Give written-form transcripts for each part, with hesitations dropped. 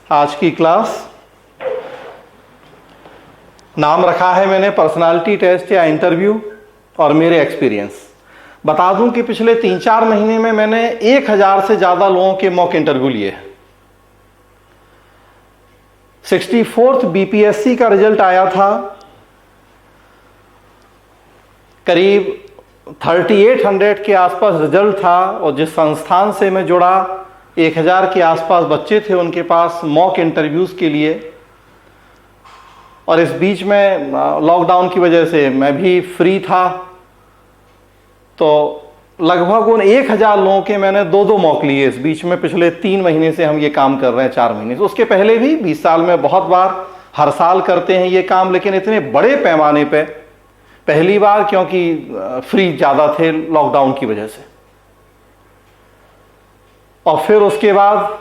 आज की क्लास नाम रखा है मैंने पर्सनालिटी टेस्ट या इंटरव्यू और मेरे एक्सपीरियंस। बता दूं कि पिछले 3-4 महीने में मैंने 1000 से ज़्यादा लोगों के मॉक इंटरव्यू लिए। 64th बीपीएससी का रिजल्ट आया था, करीब 3800 के आसपास रिजल्ट था और जिस संस्थान से मैं जुड़ा 1000 के आसपास बच्चे थे उनके पास मॉक इंटरव्यूज़ के लिए। और इस बीच में लॉकडाउन की वजह से मैं भी फ्री था, तो लगभग उन 1000 लोगों के मैंने 2-2 मॉक लिए इस बीच में। पिछले 3 महीने से हम ये काम कर रहे हैं, 4 महीने से। उसके पहले भी 20 साल में बहुत बार, हर साल करते हैं ये काम, लेकिन इतने बड़े पैमाने पे पहली बार, क्योंकि फ्री ज़्यादा थे लॉकडाउन की वजह से। और फिर उसके बाद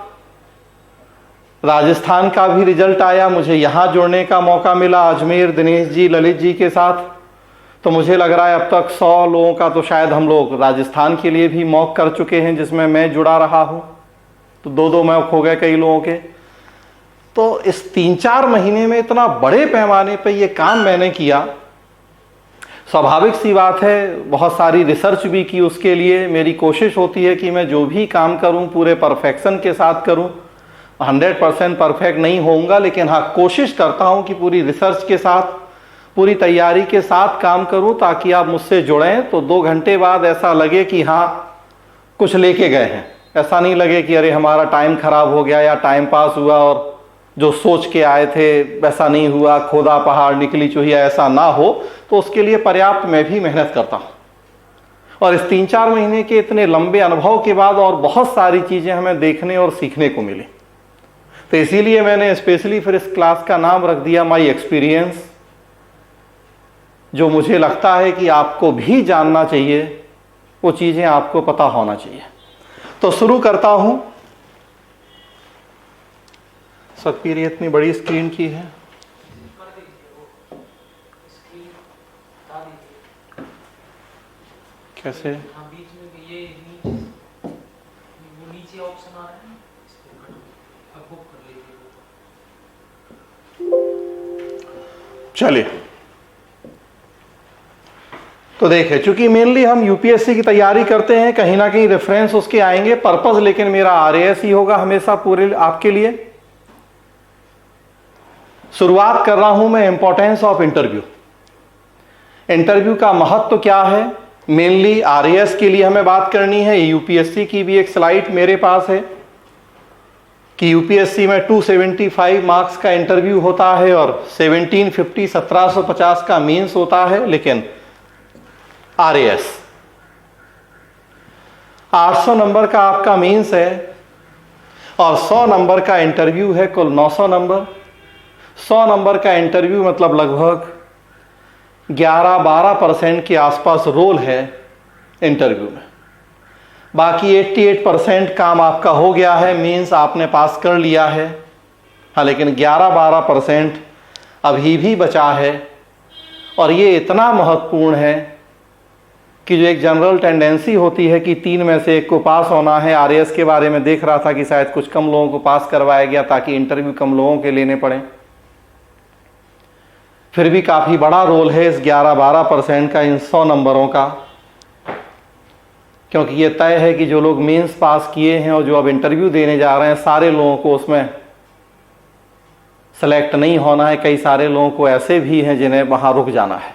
राजस्थान का भी रिजल्ट आया, मुझे यहाँ जुड़ने का मौका मिला अजमेर दिनेश जी, ललित जी के साथ। तो मुझे लग रहा है अब तक 100 लोगों का तो शायद हम लोग राजस्थान के लिए भी मॉक कर चुके हैं, जिसमें मैं जुड़ा रहा हूँ। तो 2-2 मॉक हो गए कई लोगों के। तो इस 3-4 महीने में इतना बड़े पैमाने पे ये काम मैंने किया। स्वाभाविक सी बात है, बहुत सारी रिसर्च भी की उसके लिए। मेरी कोशिश होती है कि मैं जो भी काम करूं पूरे परफेक्शन के साथ करूं। 100% परफेक्ट नहीं होऊंगा, लेकिन हाँ, कोशिश करता हूं कि पूरी रिसर्च के साथ, पूरी तैयारी के साथ काम करूं, ताकि आप मुझसे जुड़ें तो 2 घंटे बाद ऐसा लगे कि हाँ कुछ लेके गए हैं। ऐसा नहीं लगे कि अरे हमारा टाइम खराब हो गया या टाइम पास हुआ और जो सोच के आए थे वैसा नहीं हुआ, खोदा पहाड़ निकली चूहिया, ऐसा ना हो। तो उसके लिए पर्याप्त मैं भी मेहनत करता हूँ। और इस 3-4 महीने के इतने लंबे अनुभव के बाद और बहुत सारी चीज़ें हमें देखने और सीखने को मिली। तो इसीलिए मैंने स्पेशली फिर इस क्लास का नाम रख दिया माई एक्सपीरियंस, जो मुझे लगता है कि आपको भी जानना चाहिए, वो चीज़ें आपको पता होना चाहिए। तो शुरू करता हूँ। सतपीर इतनी बड़ी स्क्रीन की है, कैसे? बीच में ये नीचे ऑप्शन आ रहा है, अब बुक कर लीजिए। चलिए, तो देखिए, चूंकि मेनली हम यूपीएससी की तैयारी करते हैं, कहीं ना कहीं रेफरेंस उसके आएंगे, पर्पस लेकिन मेरा आरएएस ही होगा हमेशा पूरे आपके लिए। शुरुआत कर रहा हूं मैं इंपॉर्टेंस ऑफ इंटरव्यू। इंटरव्यू का महत्व क्या है, मेनली आरएएस के लिए हमें बात करनी है। यूपीएससी की भी एक स्लाइड मेरे पास है कि यूपीएससी में 275 मार्क्स का इंटरव्यू होता है और 1750 1750 का मीन्स होता है। लेकिन आरएएस 800 नंबर का आपका मीन्स है और 100 नंबर का इंटरव्यू है, कुल 900 नंबर। 100 नंबर का इंटरव्यू मतलब लगभग 11-12% के आसपास रोल है इंटरव्यू में। बाकी 88% काम आपका हो गया है, मीन्स आपने पास कर लिया है। हाँ, लेकिन 11-12% अभी भी बचा है। और ये इतना महत्वपूर्ण है कि जो एक जनरल टेंडेंसी होती है कि 3 में से 1 को पास होना है। आरएएस के बारे में देख रहा था कि शायद कुछ कम लोगों को पास करवाया गया ताकि इंटरव्यू कम लोगों के लेने पड़े। फिर भी काफ़ी बड़ा रोल है इस 11-12% का, इन 100 नंबरों का, क्योंकि ये तय है कि जो लोग मेंस पास किए हैं और जो अब इंटरव्यू देने जा रहे हैं, सारे लोगों को उसमें सेलेक्ट नहीं होना है। कई सारे लोगों को ऐसे भी हैं जिन्हें वहाँ रुक जाना है।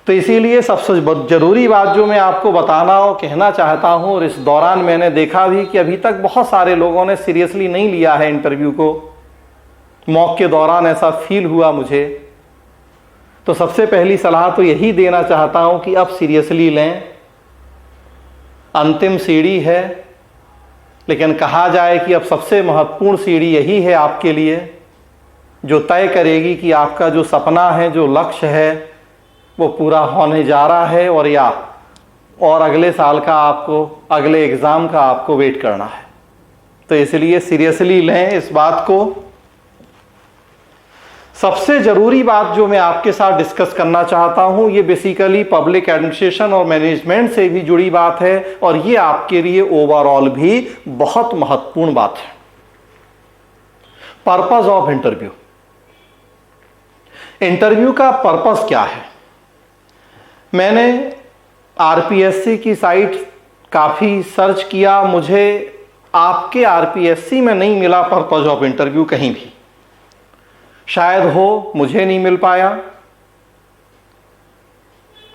तो इसीलिए सबसे ज़रूरी बात जो मैं आपको बताना और कहना चाहता हूँ, और इस दौरान मैंने देखा भी कि अभी तक बहुत सारे लोगों ने सीरियसली नहीं लिया है इंटरव्यू को। मॉक के दौरान ऐसा फील हुआ मुझे। तो सबसे पहली सलाह तो यही देना चाहता हूं कि अब सीरियसली लें। अंतिम सीढ़ी है, लेकिन कहा जाए कि अब सबसे महत्वपूर्ण सीढ़ी यही है आपके लिए, जो तय करेगी कि आपका जो सपना है, जो लक्ष्य है, वो पूरा होने जा रहा है और अगले साल का आपको, अगले एग्ज़ाम का आपको वेट करना है। तो इसलिए सीरियसली लें इस बात को। सबसे ज़रूरी बात जो मैं आपके साथ डिस्कस करना चाहता हूं, ये बेसिकली पब्लिक एडमिनिस्ट्रेशन और मैनेजमेंट से भी जुड़ी बात है और ये आपके लिए ओवरऑल भी बहुत महत्वपूर्ण बात है। Purpose of interview. इंटरव्यू का पर्पस क्या है? मैंने आरपीएससी की साइट काफी सर्च किया, मुझे आपके आरपीएससी में नहीं मिला पर्पस ऑफ इंटरव्यू कहीं भी। शायद हो, मुझे नहीं मिल पाया।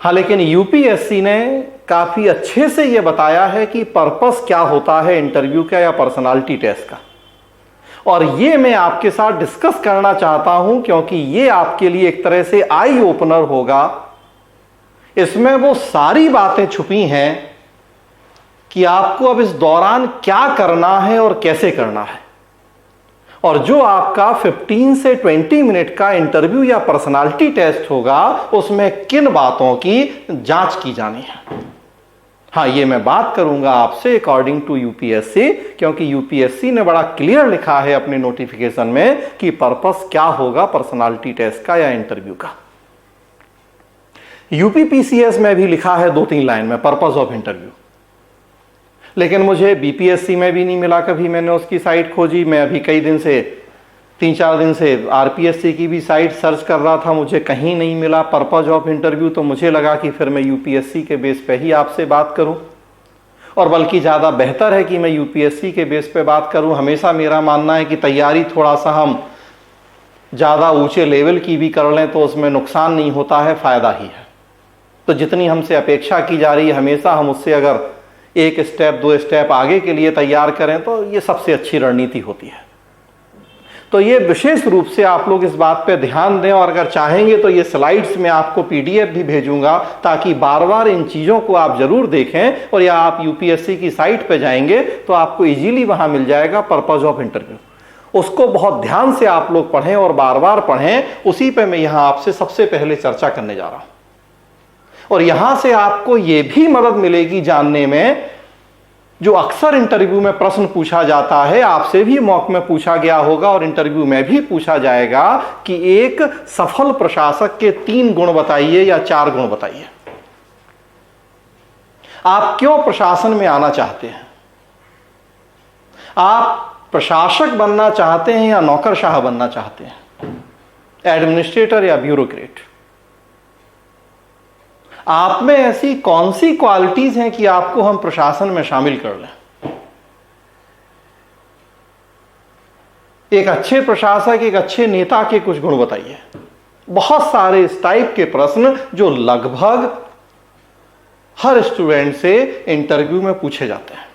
हाँ, लेकिन यूपीएससी ने काफी अच्छे से यह बताया है कि पर्पस क्या होता है इंटरव्यू का या पर्सनालिटी टेस्ट का, और ये मैं आपके साथ डिस्कस करना चाहता हूं क्योंकि ये आपके लिए एक तरह से आई ओपनर होगा। इसमें वो सारी बातें छुपी हैं कि आपको अब इस दौरान क्या करना है और कैसे करना है, और जो आपका 15 से 20 मिनट का इंटरव्यू या पर्सनालिटी टेस्ट होगा उसमें किन बातों की जांच की जानी है। हाँ, ये मैं बात करूंगा आपसे अकॉर्डिंग टू यूपीएससी, क्योंकि यूपीएससी ने बड़ा क्लियर लिखा है अपने नोटिफिकेशन में कि पर्पस क्या होगा पर्सनालिटी टेस्ट का या इंटरव्यू का। यूपीपीसीएस में भी लिखा है 2-3 लाइन में पर्पस ऑफ इंटरव्यू, लेकिन मुझे बीपीएससी में भी नहीं मिला कभी। मैंने उसकी साइट खोजी, मैं अभी कई दिन से 3-4 दिन से आरपीएससी की भी साइट सर्च कर रहा था, मुझे कहीं नहीं मिला पर्पस ऑफ इंटरव्यू। तो मुझे लगा कि फिर मैं यूपीएससी के बेस पे ही आपसे बात करूं, और बल्कि ज़्यादा बेहतर है कि मैं यूपीएससी के बेस पे बात करूं। हमेशा मेरा मानना है कि तैयारी थोड़ा सा हम ज़्यादा ऊंचे लेवल की भी कर लें तो उसमें नुकसान नहीं होता है, फ़ायदा ही है। तो जितनी हमसे अपेक्षा की जा रही है हमेशा हम उससे अगर 1 स्टेप 2 स्टेप आगे के लिए तैयार करें तो ये सबसे अच्छी रणनीति होती है। तो ये विशेष रूप से आप लोग इस बात पे ध्यान दें, और अगर चाहेंगे तो ये स्लाइड्स में आपको पीडीएफ भी भेजूंगा ताकि बार बार इन चीज़ों को आप जरूर देखें, और या आप यूपीएससी की साइट पे जाएंगे तो आपको इजीली वहां मिल जाएगा पर्पस ऑफ इंटरव्यू। उसको बहुत ध्यान से आप लोग पढ़ें और बार बार पढ़ें। उसी पे मैं यहां आपसे सबसे पहले चर्चा करने जा रहा हूं, और यहां से आपको यह भी मदद मिलेगी जानने में, जो अक्सर इंटरव्यू में प्रश्न पूछा जाता है, आपसे भी मॉक में पूछा गया होगा और इंटरव्यू में भी पूछा जाएगा कि एक सफल प्रशासक के 3 गुण बताइए या 4 गुण बताइए। आप क्यों प्रशासन में आना चाहते हैं? आप प्रशासक बनना चाहते हैं या नौकरशाह बनना चाहते हैं, एडमिनिस्ट्रेटर या ब्यूरोक्रेट? आप में ऐसी कौन सी क्वालिटीज हैं कि आपको हम प्रशासन में शामिल कर लें? एक अच्छे प्रशासक, एक अच्छे नेता के कुछ गुण बताइए। बहुत सारे इस टाइप के प्रश्न जो लगभग हर स्टूडेंट से इंटरव्यू में पूछे जाते हैं,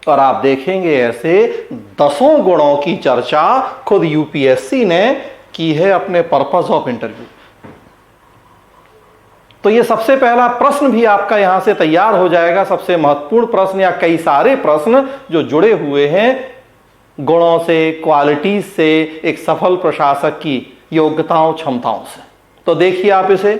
और आप देखेंगे ऐसे दसों गुणों की चर्चा खुद यूपीएससी ने की है अपने पर्पस ऑफ इंटरव्यू। तो ये सबसे पहला प्रश्न भी आपका यहां से तैयार हो जाएगा, सबसे महत्वपूर्ण प्रश्न या कई सारे प्रश्न जो जुड़े हुए हैं गुणों से, क्वालिटीज से, एक सफल प्रशासक की योग्यताओं क्षमताओं से। तो देखिए आप इसे,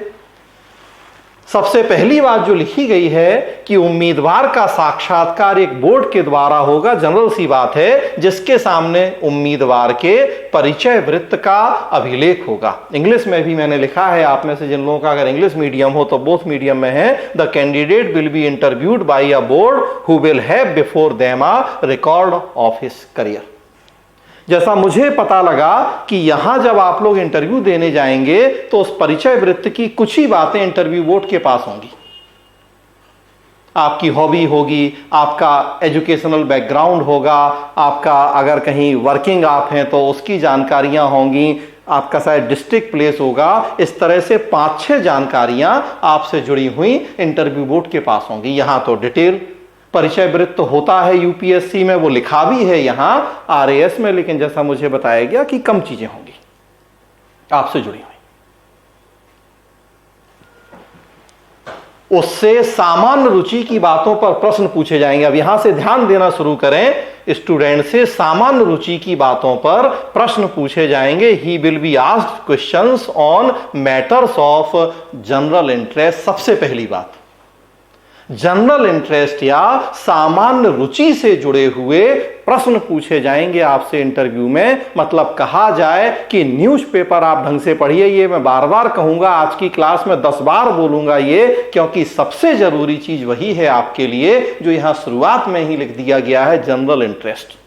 सबसे पहली बात जो लिखी गई है कि उम्मीदवार का साक्षात्कार एक बोर्ड के द्वारा होगा। जनरल सी बात है, जिसके सामने उम्मीदवार के परिचय वृत्त का अभिलेख होगा। इंग्लिश में भी मैंने लिखा है, आप में से जिन लोगों का अगर इंग्लिश मीडियम हो तो बोथ मीडियम में है, the candidate will be interviewed bye a board who will have before them a record of his career. जैसा मुझे पता लगा कि यहां जब आप लोग इंटरव्यू देने जाएंगे तो उस परिचय वृत्त की कुछ ही बातें इंटरव्यू बोर्ड के पास होंगी। आपकी हॉबी होगी, आपका एजुकेशनल बैकग्राउंड होगा, आपका अगर कहीं वर्किंग आप हैं तो उसकी जानकारियां होंगी, आपका शायद डिस्ट्रिक्ट प्लेस होगा। इस तरह से 5-6 जानकारियां आपसे जुड़ी हुई इंटरव्यू बोर्ड के पास होंगी। यहां तो डिटेल परिचय वृत्त होता है यूपीएससी में, वो लिखा भी है यहां आरएएस में, लेकिन जैसा मुझे बताया गया कि कम चीजें होंगी आपसे जुड़ी हुई। उससे सामान्य रुचि की बातों पर प्रश्न पूछे जाएंगे। अब यहां से ध्यान देना शुरू करें, स्टूडेंट से सामान्य रुचि की बातों पर प्रश्न पूछे जाएंगे। He will be asked questions on matters of general interest. सबसे पहली बात, जनरल इंटरेस्ट या सामान्य रुचि से जुड़े हुए प्रश्न पूछे जाएंगे आपसे इंटरव्यू में। मतलब कहा जाए कि न्यूज़पेपर आप ढंग से पढ़िए। ये मैं बार बार कहूंगा, आज की क्लास में 10 बार बोलूंगा ये, क्योंकि सबसे जरूरी चीज वही है आपके लिए जो यहां शुरुआत में ही लिख दिया गया है, जनरल इंटरेस्ट।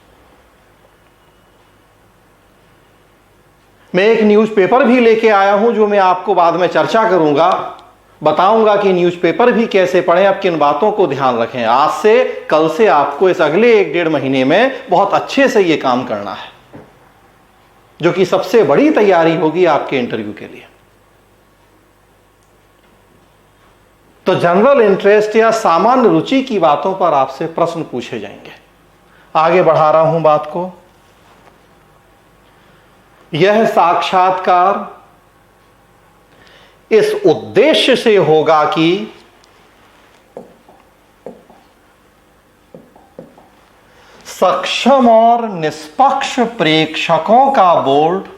मैं एक न्यूज़पेपर भी लेके आया हूं जो मैं आपको बाद में चर्चा करूंगा, बताऊंगा कि न्यूज़पेपर भी कैसे पढ़ें, अब किन बातों को ध्यान रखें। आज से कल से आपको इस अगले 1-1.5 महीने में बहुत अच्छे से यह काम करना है, जो कि सबसे बड़ी तैयारी होगी आपके इंटरव्यू के लिए। तो जनरल इंटरेस्ट या सामान्य रुचि की बातों पर आपसे प्रश्न पूछे जाएंगे। आगे बढ़ा रहा हूं बात को। यह साक्षात्कार इस उद्देश्य से होगा कि सक्षम और निष्पक्ष प्रेक्षकों का बोर्ड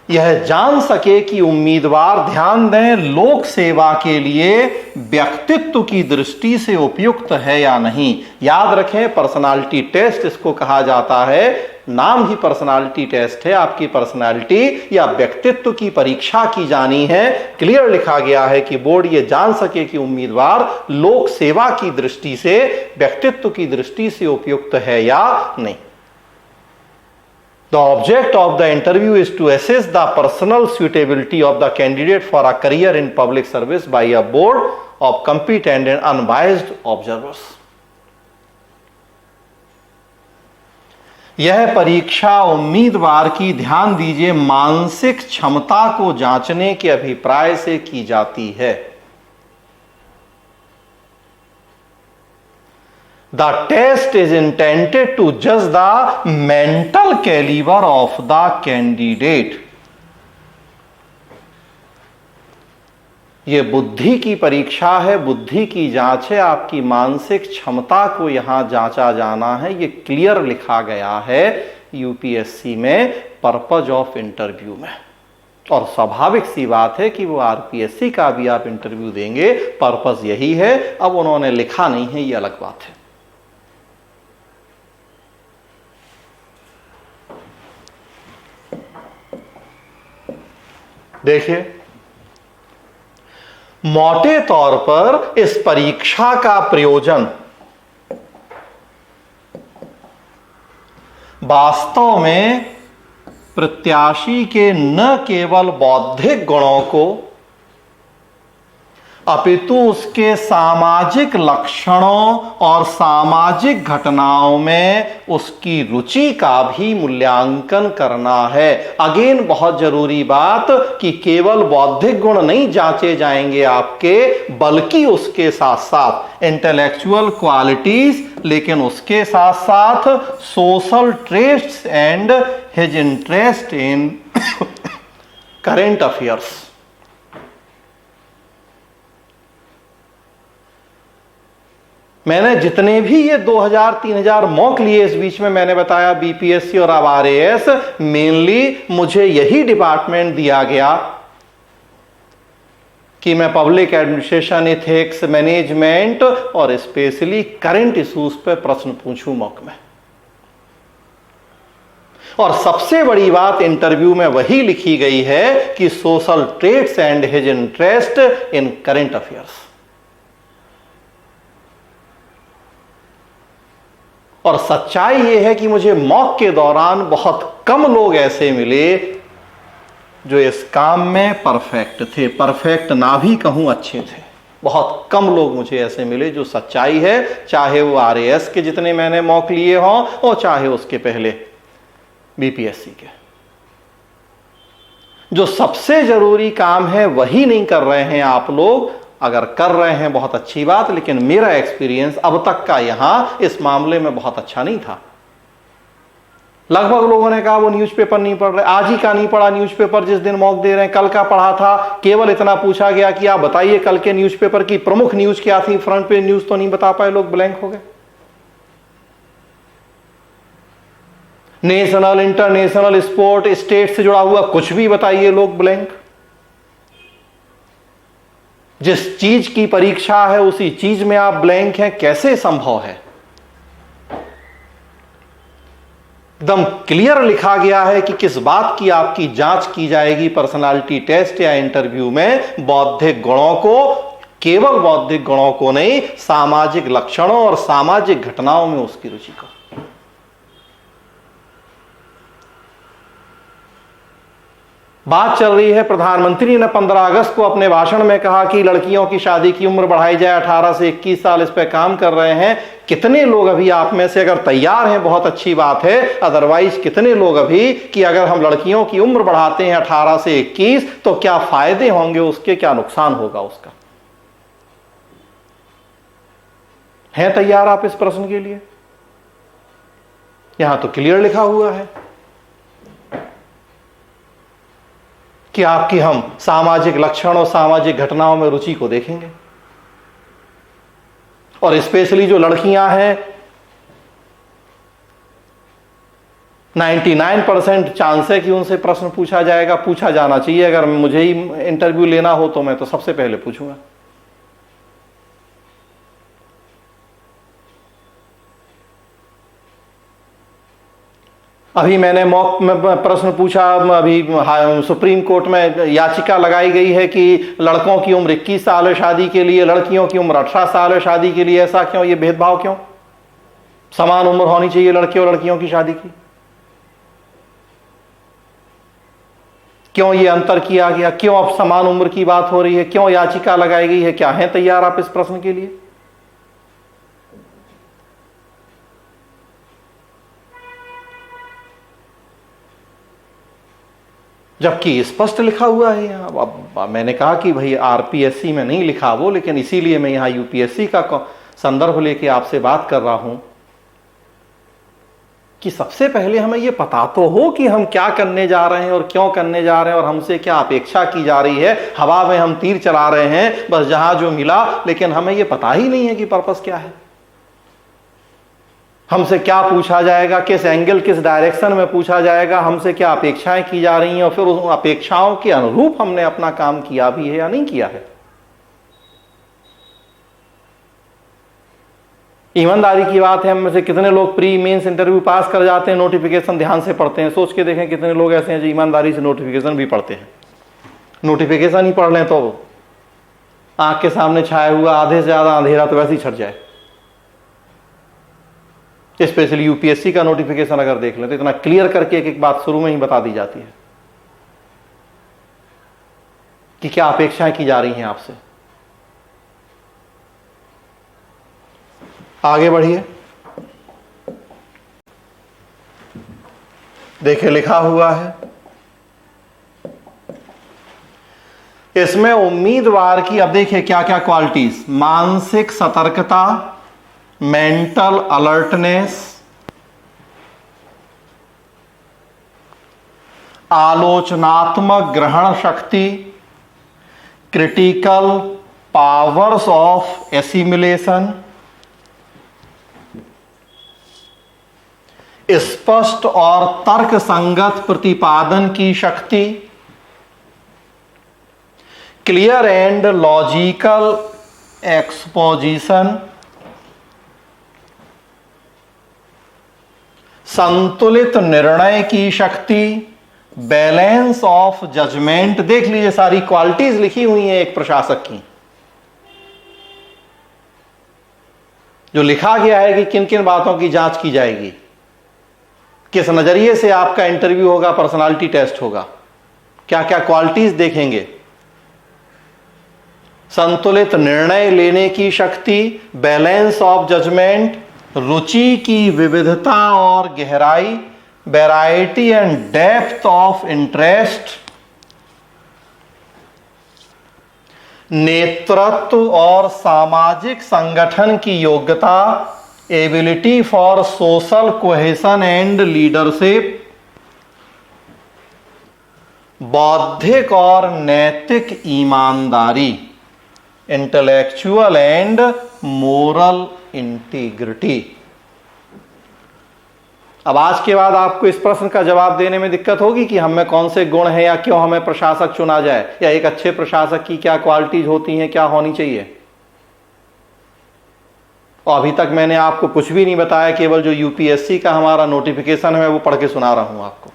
यह जान सके कि उम्मीदवार ध्यान दें लोक सेवा के लिए व्यक्तित्व की दृष्टि से उपयुक्त है या नहीं। याद रखें, पर्सनालिटी टेस्ट इसको कहा जाता है, नाम ही पर्सनालिटी टेस्ट है। आपकी पर्सनालिटी या व्यक्तित्व की परीक्षा की जानी है। क्लियर लिखा गया है कि बोर्ड यह जान सके कि उम्मीदवार लोक सेवा की दृष्टि से, व्यक्तित्व की दृष्टि से उपयुक्त है या नहीं। The object of the interview is to assess the personal suitability of the candidate for a career in public service by a board of competent and unbiased observers. यह परीक्षा उम्मीदवार की, ध्यान दीजिए, मानसिक क्षमता को जांचने के अभिप्राय से की जाती है। The test is intended to judge the mental caliber of the candidate. ये बुद्धि की परीक्षा है, बुद्धि की जांच है, आपकी मानसिक क्षमता को यहां जांचा जाना है। ये क्लियर लिखा गया है यूपीएससी में पर्पज ऑफ इंटरव्यू में। और स्वाभाविक सी बात है कि वो आरपीएससी का भी आप इंटरव्यू देंगे, पर्पज यही है। अब उन्होंने लिखा नहीं है, ये अलग बात है। देखिए, मोटे तौर पर इस परीक्षा का प्रयोजन वास्तव में प्रत्याशी के न केवल बौद्धिक गुणों को अपितु उसके सामाजिक लक्षणों और सामाजिक घटनाओं में उसकी रुचि का भी मूल्यांकन करना है। अगेन बहुत जरूरी बात कि केवल बौद्धिक गुण नहीं जांचे जाएंगे आपके, बल्कि उसके साथ साथ इंटेलेक्चुअल क्वालिटीज, लेकिन उसके साथ साथ social traits and his interest in current affairs. मैंने जितने भी ये 2000-3000 मॉक लिए इस बीच में, मैंने बताया बीपीएससी और अब आरएएस, मेनली मुझे यही डिपार्टमेंट दिया गया कि मैं पब्लिक एडमिनिस्ट्रेशन, एथिक्स, मैनेजमेंट और स्पेशली करंट इश्यूज पे प्रश्न पूछूं मॉक में। और सबसे बड़ी बात इंटरव्यू में वही लिखी गई है कि social traits and his interest in current affairs. और सच्चाई यह है कि मुझे मॉक के दौरान बहुत कम लोग ऐसे मिले जो इस काम में परफेक्ट थे। परफेक्ट ना भी कहूं, अच्छे थे। बहुत कम लोग मुझे ऐसे मिले, जो सच्चाई है, चाहे वो आरएएस के जितने मैंने मॉक लिए हों और चाहे उसके पहले बीपीएससी के। जो सबसे जरूरी काम है वही नहीं कर रहे हैं आप लोग। अगर कर रहे हैं बहुत अच्छी बात, लेकिन मेरा एक्सपीरियंस अब तक का यहां इस मामले में बहुत अच्छा नहीं था। लगभग लोगों ने कहा वो न्यूज़पेपर नहीं पढ़ रहे, आज ही का नहीं पढ़ा न्यूज़पेपर जिस दिन मॉक दे रहे हैं, कल का पढ़ा था। केवल इतना पूछा गया कि आप बताइए कल के न्यूज़पेपर की प्रमुख न्यूज क्या थी, फ्रंट पेज न्यूज तो नहीं बता पाए, लोग ब्लैंक हो गए। नेशनल, इंटरनेशनल, स्पोर्ट, स्टेट से जुड़ा हुआ कुछ भी बताइए, लोग ब्लैंक। जिस चीज की परीक्षा है उसी चीज में आप ब्लैंक हैं, कैसे संभव है? एकदम क्लियर लिखा गया है कि किस बात की आपकी जांच की जाएगी पर्सनालिटी टेस्ट या इंटरव्यू में। बौद्धिक गुणों को, केवल बौद्धिक गुणों को नहीं, सामाजिक लक्षणों और सामाजिक घटनाओं में उसकी रुचि को। बात चल रही है, प्रधानमंत्री ने 15 अगस्त को अपने भाषण में कहा कि लड़कियों की शादी की उम्र बढ़ाई जाए, 18 से 21 साल, इस पे काम कर रहे हैं। कितने लोग अभी आप में से अगर तैयार हैं, बहुत अच्छी बात है, अदरवाइज कितने लोग अभी कि अगर हम लड़कियों की उम्र बढ़ाते हैं 18 से 21 तो क्या फायदे होंगे उसके, क्या नुकसान होगा उसका? हैं तैयार आप इस प्रश्न के लिए? यहां तो क्लियर लिखा हुआ है कि आपकी हम सामाजिक लक्षण और सामाजिक घटनाओं में रुचि को देखेंगे, और स्पेशली जो लड़कियां हैं 99% चांस है कि उनसे प्रश्न पूछा जाएगा, पूछा जाना चाहिए। अगर मुझे ही इंटरव्यू लेना हो तो मैं तो सबसे पहले पूछूंगा। अभी मैंने मॉक में प्रश्न पूछा, अभी सुप्रीम कोर्ट में याचिका लगाई गई है कि लड़कों की उम्र 21 साल है शादी के लिए, लड़कियों की उम्र 18 साल है शादी के लिए। ऐसा क्यों? ये भेदभाव क्यों? समान उम्र होनी चाहिए लड़के और लड़कियों की शादी की, क्यों ये अंतर किया गया? क्यों अब समान उम्र की बात हो रही है? क्यों याचिका लगाई गई है? क्या है तैयार आप इस प्रश्न के लिए? जबकि स्पष्ट लिखा हुआ है यहां। अब मैंने कहा कि भाई आरपीएससी में नहीं लिखा वो, लेकिन इसीलिए मैं यहां यूपीएससी का संदर्भ लेके आपसे बात कर रहा हूं कि सबसे पहले हमें यह पता तो हो कि हम क्या करने जा रहे हैं और क्यों करने जा रहे हैं और हमसे क्या अपेक्षा की जा रही है। हवा में हम तीर चला रहे हैं बस जहां जो मिला, लेकिन हमें यह पता ही नहीं है कि पर्पस क्या है, हमसे क्या पूछा जाएगा, किस एंगल किस डायरेक्शन में पूछा जाएगा, हमसे क्या अपेक्षाएं की जा रही हैं, और फिर उन अपेक्षाओं के अनुरूप हमने अपना काम किया भी है या नहीं किया है। ईमानदारी की बात है, हम में से कितने लोग प्री मेंस इंटरव्यू पास कर जाते हैं, नोटिफिकेशन ध्यान से पढ़ते हैं? सोच के देखें कितने लोग ऐसे हैं जो ईमानदारी से नोटिफिकेशन भी पढ़ते हैं। नोटिफिकेशन ही पढ़ लें तो आंख के सामने छाया हुआ आधे से ज्यादा अंधेरा तो वैसे ही छट जाए। स्पेशली यूपीएससी का नोटिफिकेशन अगर देख लें तो इतना क्लियर करके एक एक बात शुरू में ही बता दी जाती है कि क्या अपेक्षाएं की जा रही हैं आपसे। आगे बढ़िए, देखिए लिखा हुआ है इसमें उम्मीदवार की, अब देखिए क्या क्या क्वालिटीज: मानसिक सतर्कता, मेंटल अलर्टनेस, आलोचनात्मक ग्रहण शक्ति, क्रिटिकल पावर्स ऑफ एसिमिलेशन, स्पष्ट और तर्क संगत प्रतिपादन की शक्ति, क्लियर एंड लॉजिकल एक्सपोजिशन, संतुलित निर्णय की शक्ति, बैलेंस ऑफ जजमेंट। देख लीजिए सारी क्वालिटीज लिखी हुई हैं एक प्रशासक की, जो लिखा गया है कि किन किन बातों की जांच की जाएगी, किस नजरिए से आपका इंटरव्यू होगा, पर्सनालिटी टेस्ट होगा, क्या क्या क्वालिटीज देखेंगे। संतुलित निर्णय लेने की शक्ति, बैलेंस ऑफ जजमेंट, रुचि की विविधता और गहराई, variety and depth of interest, नेतृत्व और सामाजिक संगठन की योग्यता, ability for social cohesion and leadership, बौद्धिक और नैतिक ईमानदारी, इंटेलेक्चुअल एंड मोरल इंटीग्रिटी। अब आज के बाद आपको इस प्रश्न का जवाब देने में दिक्कत होगी कि हम में कौन से गुण हैं या क्यों हमें प्रशासक चुना जाए, या एक अच्छे प्रशासक की क्या क्वालिटीज होती हैं, क्या होनी चाहिए। और अभी तक मैंने आपको कुछ भी नहीं बताया, केवल जो यूपीएससी का हमारा नोटिफिकेशन है वो पढ़ के सुना रहा हूं आपको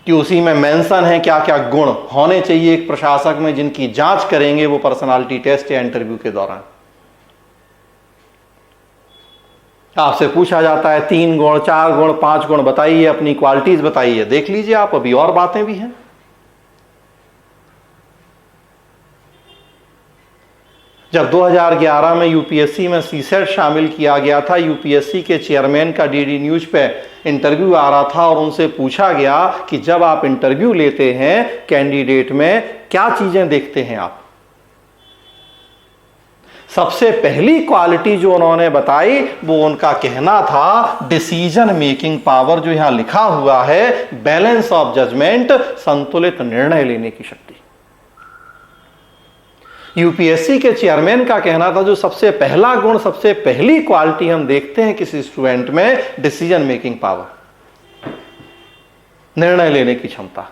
कि उसी में मेंशन है क्या क्या गुण होने चाहिए एक प्रशासक में, जिनकी जांच करेंगे वो पर्सनालिटी टेस्ट या इंटरव्यू के दौरान। आपसे पूछा जाता है 3 गुण, 4 गुण, 5 गुण बताइए, अपनी क्वालिटीज बताइए। देख लीजिए आप, अभी और बातें भी हैं। जब 2011 में यूपीएससी में सीसेट शामिल किया गया था, यूपीएससी के चेयरमैन का डीडी न्यूज पे इंटरव्यू आ रहा था और उनसे पूछा गया कि जब आप इंटरव्यू लेते हैं कैंडिडेट में, क्या चीजें देखते हैं आप? सबसे पहली क्वालिटी जो उन्होंने बताई वो उनका कहना था डिसीजन मेकिंग पावर, जो यहां लिखा हुआ है बैलेंस ऑफ जजमेंट, संतुलित निर्णय लेने की शक्ति। यूपीएससी के चेयरमैन का कहना था जो सबसे पहला गुण, सबसे पहली क्वालिटी हम देखते हैं किसी स्टूडेंट में, डिसीजन मेकिंग पावर, निर्णय लेने की क्षमता।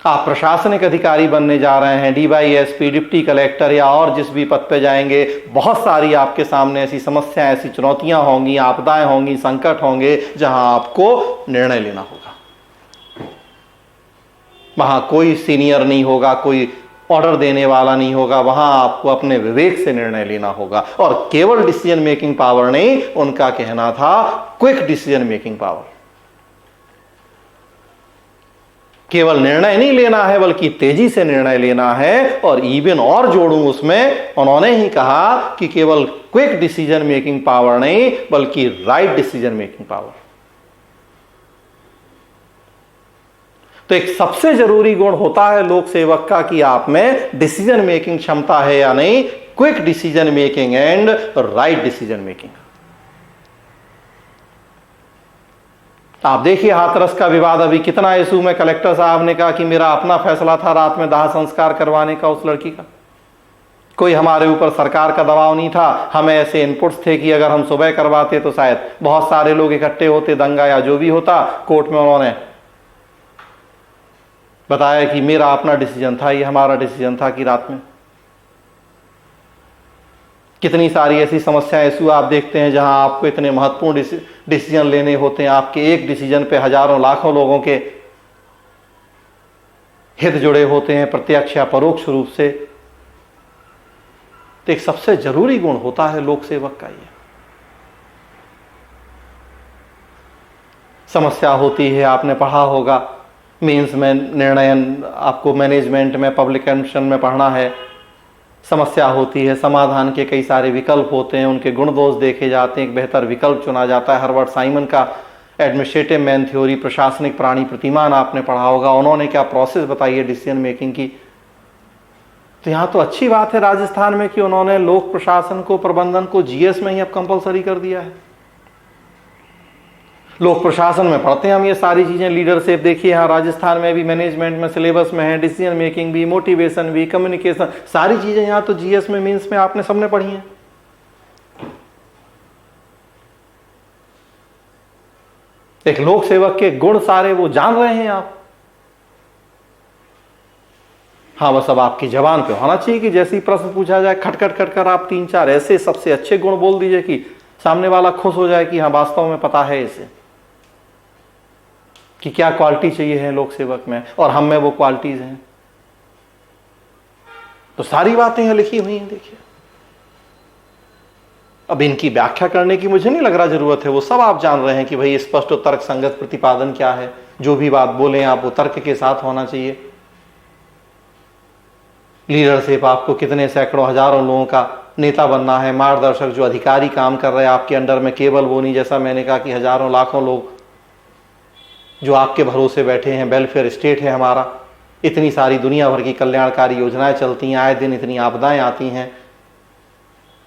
आप प्रशासनिक अधिकारी बनने जा रहे हैं, डीवाईएसपी, डिप्टी कलेक्टर या और जिस भी पद पे जाएंगे, बहुत सारी आपके सामने ऐसी समस्याएं, ऐसी चुनौतियां होंगी, आपदाएं होंगी, संकट होंगे, जहां आपको निर्णय लेना होगा। वहां कोई सीनियर नहीं होगा, कोई ऑर्डर देने वाला नहीं होगा, वहां आपको अपने विवेक से निर्णय लेना होगा। और केवल डिसीजन मेकिंग पावर नहीं, उनका कहना था क्विक डिसीजन मेकिंग पावर। केवल निर्णय नहीं लेना है बल्कि तेजी से निर्णय लेना है। और इवन और जोड़ूं उसमें, उन्होंने ही कहा कि केवल क्विक डिसीजन मेकिंग पावर नहीं बल्कि राइट डिसीजन मेकिंग पावर। तो एक सबसे जरूरी गुण होता है लोक सेवक का कि आप में डिसीजन मेकिंग क्षमता है या नहीं, quick decision making and right decision making. आप देखिए हाथरस का विवाद अभी कितना इशू में, कलेक्टर साहब ने कहा कि मेरा अपना फैसला था रात में दाह संस्कार करवाने का उस लड़की का, कोई हमारे ऊपर सरकार का दबाव नहीं था। हमें ऐसे इनपुट्स थे कि अगर हम सुबह करवाते तो शायद बहुत सारे लोग इकट्ठे होते, दंगा या जो भी होता। कोर्ट में उन्होंने बताया कि मेरा अपना डिसीजन था, ये हमारा डिसीजन था कि रात में। कितनी सारी ऐसी समस्याएं इशू आप देखते हैं जहां आपको इतने महत्वपूर्ण डिसीजन लेने होते हैं, आपके एक डिसीजन पे हजारों लाखों लोगों के हित जुड़े होते हैं, प्रत्यक्ष या परोक्ष रूप से। तो एक सबसे जरूरी गुण होता है लोक सेवक का ये। समस्या होती है, आपने पढ़ा होगा मेंस में निर्णय, आपको मैनेजमेंट में, पब्लिक एडमिनिस्ट्रेशन में पढ़ना है। समस्या होती है, समाधान के कई सारे विकल्प होते हैं, उनके गुण दोष देखे जाते हैं, एक बेहतर विकल्प चुना जाता है। हर्बर्ट साइमन का एडमिनिस्ट्रेटिव मैन थ्योरी, प्रशासनिक प्राणी प्रतिमान आपने पढ़ा होगा। उन्होंने क्या प्रोसेस बताई है डिसीजन मेकिंग की। तो यहां तो अच्छी बात है राजस्थान में कि उन्होंने लोक प्रशासन को, प्रबंधन को जीएस में ही अब कंपलसरी कर दिया है। लोक प्रशासन में पढ़ते हैं हम ये सारी चीजें, लीडरशिप देखिए यहाँ राजस्थान में भी मैनेजमेंट में सिलेबस में है, डिसीजन मेकिंग भी, मोटिवेशन भी, कम्युनिकेशन, सारी चीजें यहाँ तो जीएस में, मीन्स में आपने सबने पढ़ी हैं। एक लोक सेवक के गुण सारे वो जान रहे हैं आप। हाँ, बस अब आपकी जबान पे होना चाहिए कि जैसे ही प्रश्न पूछा जाए खटखट कर आप 3-4 ऐसे सबसे अच्छे गुण बोल दीजिए कि सामने वाला खुश हो जाए कि हाँ वास्तव में पता है इसे कि क्या क्वालिटी चाहिए है लोक सेवक में, और हम में वो क्वालिटीज हैं। तो सारी बातें यहां लिखी हुई हैं, देखिए। अब इनकी व्याख्या करने की मुझे नहीं लग रहा जरूरत है, वो सब आप जान रहे हैं कि भाई स्पष्ट और तर्क संगत प्रतिपादन क्या है। जो भी बात बोलें आप वो तर्क के साथ होना चाहिए। लीडरशिप, आपको कितने सैकड़ों हजारों लोगों का नेता बनना है। मार्गदर्शक, जो अधिकारी काम कर रहे हैं आपके अंडर में, केवल वो नहीं, जैसा मैंने कहा कि हजारों लाखों लोग जो आपके भरोसे बैठे हैं। वेलफेयर स्टेट है हमारा, इतनी सारी दुनिया भर की कल्याणकारी योजनाएं चलती हैं, आए दिन इतनी आपदाएं आती हैं।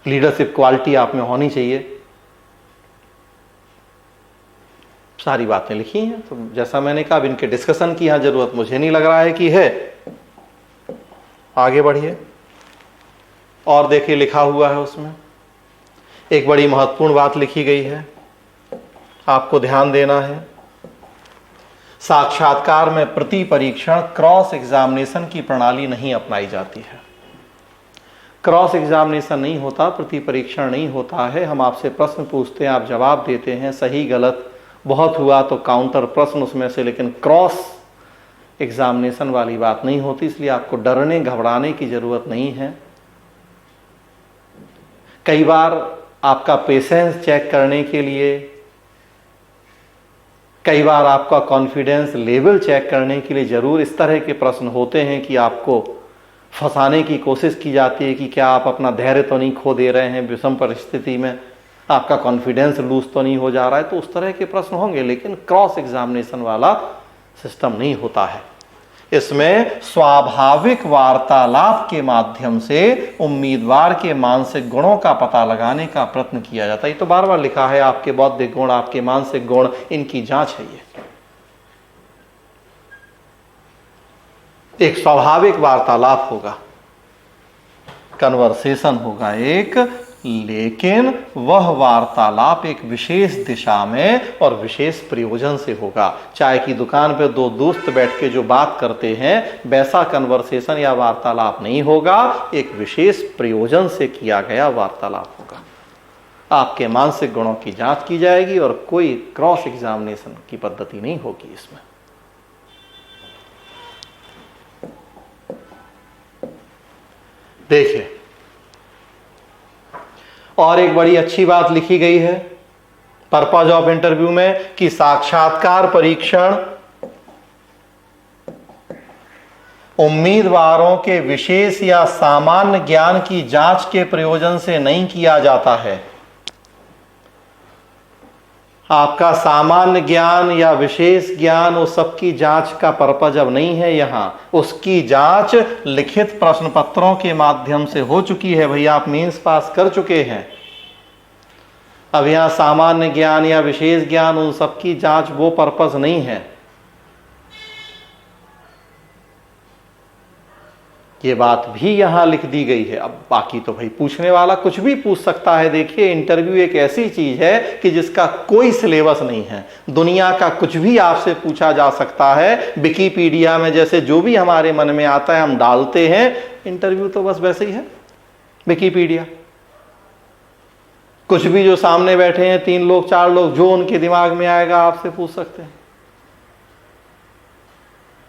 लीडरशिप क्वालिटी आप में होनी चाहिए। सारी बातें लिखी हैं। तो जैसा मैंने कहा, अब इनके डिस्कशन की यहां जरूरत मुझे नहीं लग रहा है कि है। आगे बढ़िए और देखिए, लिखा हुआ है उसमें एक बड़ी महत्वपूर्ण बात लिखी गई है, आपको ध्यान देना है। साक्षात्कार में प्रति परीक्षण क्रॉस एग्जामिनेशन की प्रणाली नहीं अपनाई जाती है। क्रॉस एग्जामिनेशन नहीं होता, प्रति परीक्षण नहीं होता है। हम आपसे प्रश्न पूछते हैं, आप जवाब देते हैं, सही गलत, बहुत हुआ तो काउंटर प्रश्न उसमें से, लेकिन क्रॉस एग्जामिनेशन वाली बात नहीं होती। इसलिए आपको डरने घबराने की जरूरत नहीं है। कई बार आपका पेशेंस चेक करने के लिए, कई बार आपका कॉन्फिडेंस लेवल चेक करने के लिए जरूर इस तरह के प्रश्न होते हैं कि आपको फंसाने की कोशिश की जाती है कि क्या आप अपना धैर्य तो नहीं खो दे रहे हैं, विषम परिस्थिति में आपका कॉन्फिडेंस लूज तो नहीं हो जा रहा है। तो उस तरह के प्रश्न होंगे, लेकिन क्रॉस एग्जामिनेशन वाला सिस्टम नहीं होता है। इसमें स्वाभाविक वार्तालाप के माध्यम से उम्मीदवार के मानसिक गुणों का पता लगाने का प्रयत्न किया जाता है। ये तो बार बार लिखा है, आपके बौद्धिक गुण, आपके मानसिक गुण, इनकी जांच है। ये एक स्वाभाविक वार्तालाप होगा, कन्वर्सेशन होगा एक, लेकिन वह वार्तालाप एक विशेष दिशा में और विशेष प्रयोजन से होगा। चाय की दुकान पे दो दोस्त बैठ के जो बात करते हैं वैसा कन्वर्सेशन या वार्तालाप नहीं होगा, एक विशेष प्रयोजन से किया गया वार्तालाप होगा। आपके मानसिक गुणों की जांच की जाएगी और कोई क्रॉस एग्जामिनेशन की पद्धति नहीं होगी इसमें। देखिए, और एक बड़ी अच्छी बात लिखी गई है पर्पज ऑफ इंटरव्यू में कि साक्षात्कार परीक्षण उम्मीदवारों के विशेष या सामान्य ज्ञान की जांच के प्रयोजन से नहीं किया जाता है। आपका सामान्य ज्ञान या विशेष ज्ञान, उस सब की जांच का पर्पज अब नहीं है यहां। उसकी जांच लिखित प्रश्न पत्रों के माध्यम से हो चुकी है। भैया आप मेंस पास कर चुके हैं। अब यहां सामान्य ज्ञान या विशेष ज्ञान, उन सब की जांच वो पर्पज नहीं है। ये बात भी यहां लिख दी गई है। अब बाकी तो भाई पूछने वाला कुछ भी पूछ सकता है। देखिए, इंटरव्यू एक ऐसी चीज है कि जिसका कोई सिलेबस नहीं है। दुनिया का कुछ भी आपसे पूछा जा सकता है। विकिपीडिया में जैसे जो भी हमारे मन में आता है हम डालते हैं, इंटरव्यू तो बस वैसे ही है, विकिपीडिया। कुछ भी जो सामने बैठे हैं 3 लोग 4 लोग, जो उनके दिमाग में आएगा आपसे पूछ सकते हैं।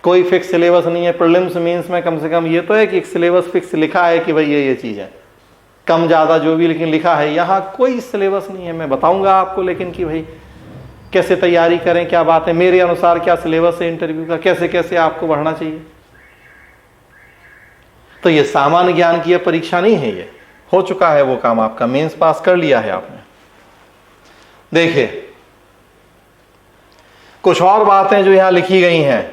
कोई फिक्स सिलेबस नहीं है। प्रीलिम्स मेंस में कम से कम ये तो है कि एक सिलेबस फिक्स लिखा है कि भाई ये चीज है, कम ज्यादा जो भी लेकिन लिखा है। यहां कोई सिलेबस नहीं है। मैं बताऊंगा आपको लेकिन कि भाई कैसे तैयारी करें, क्या बात है, मेरे अनुसार क्या सिलेबस है इंटरव्यू का, कैसे कैसे आपको बढ़ना चाहिए। तो ये सामान्य ज्ञान की परीक्षा नहीं है, ये हो चुका है वो काम, आपका मेंस पास कर लिया है आपने। देखिए, कुछ और बातें जो यहां लिखी गई हैं।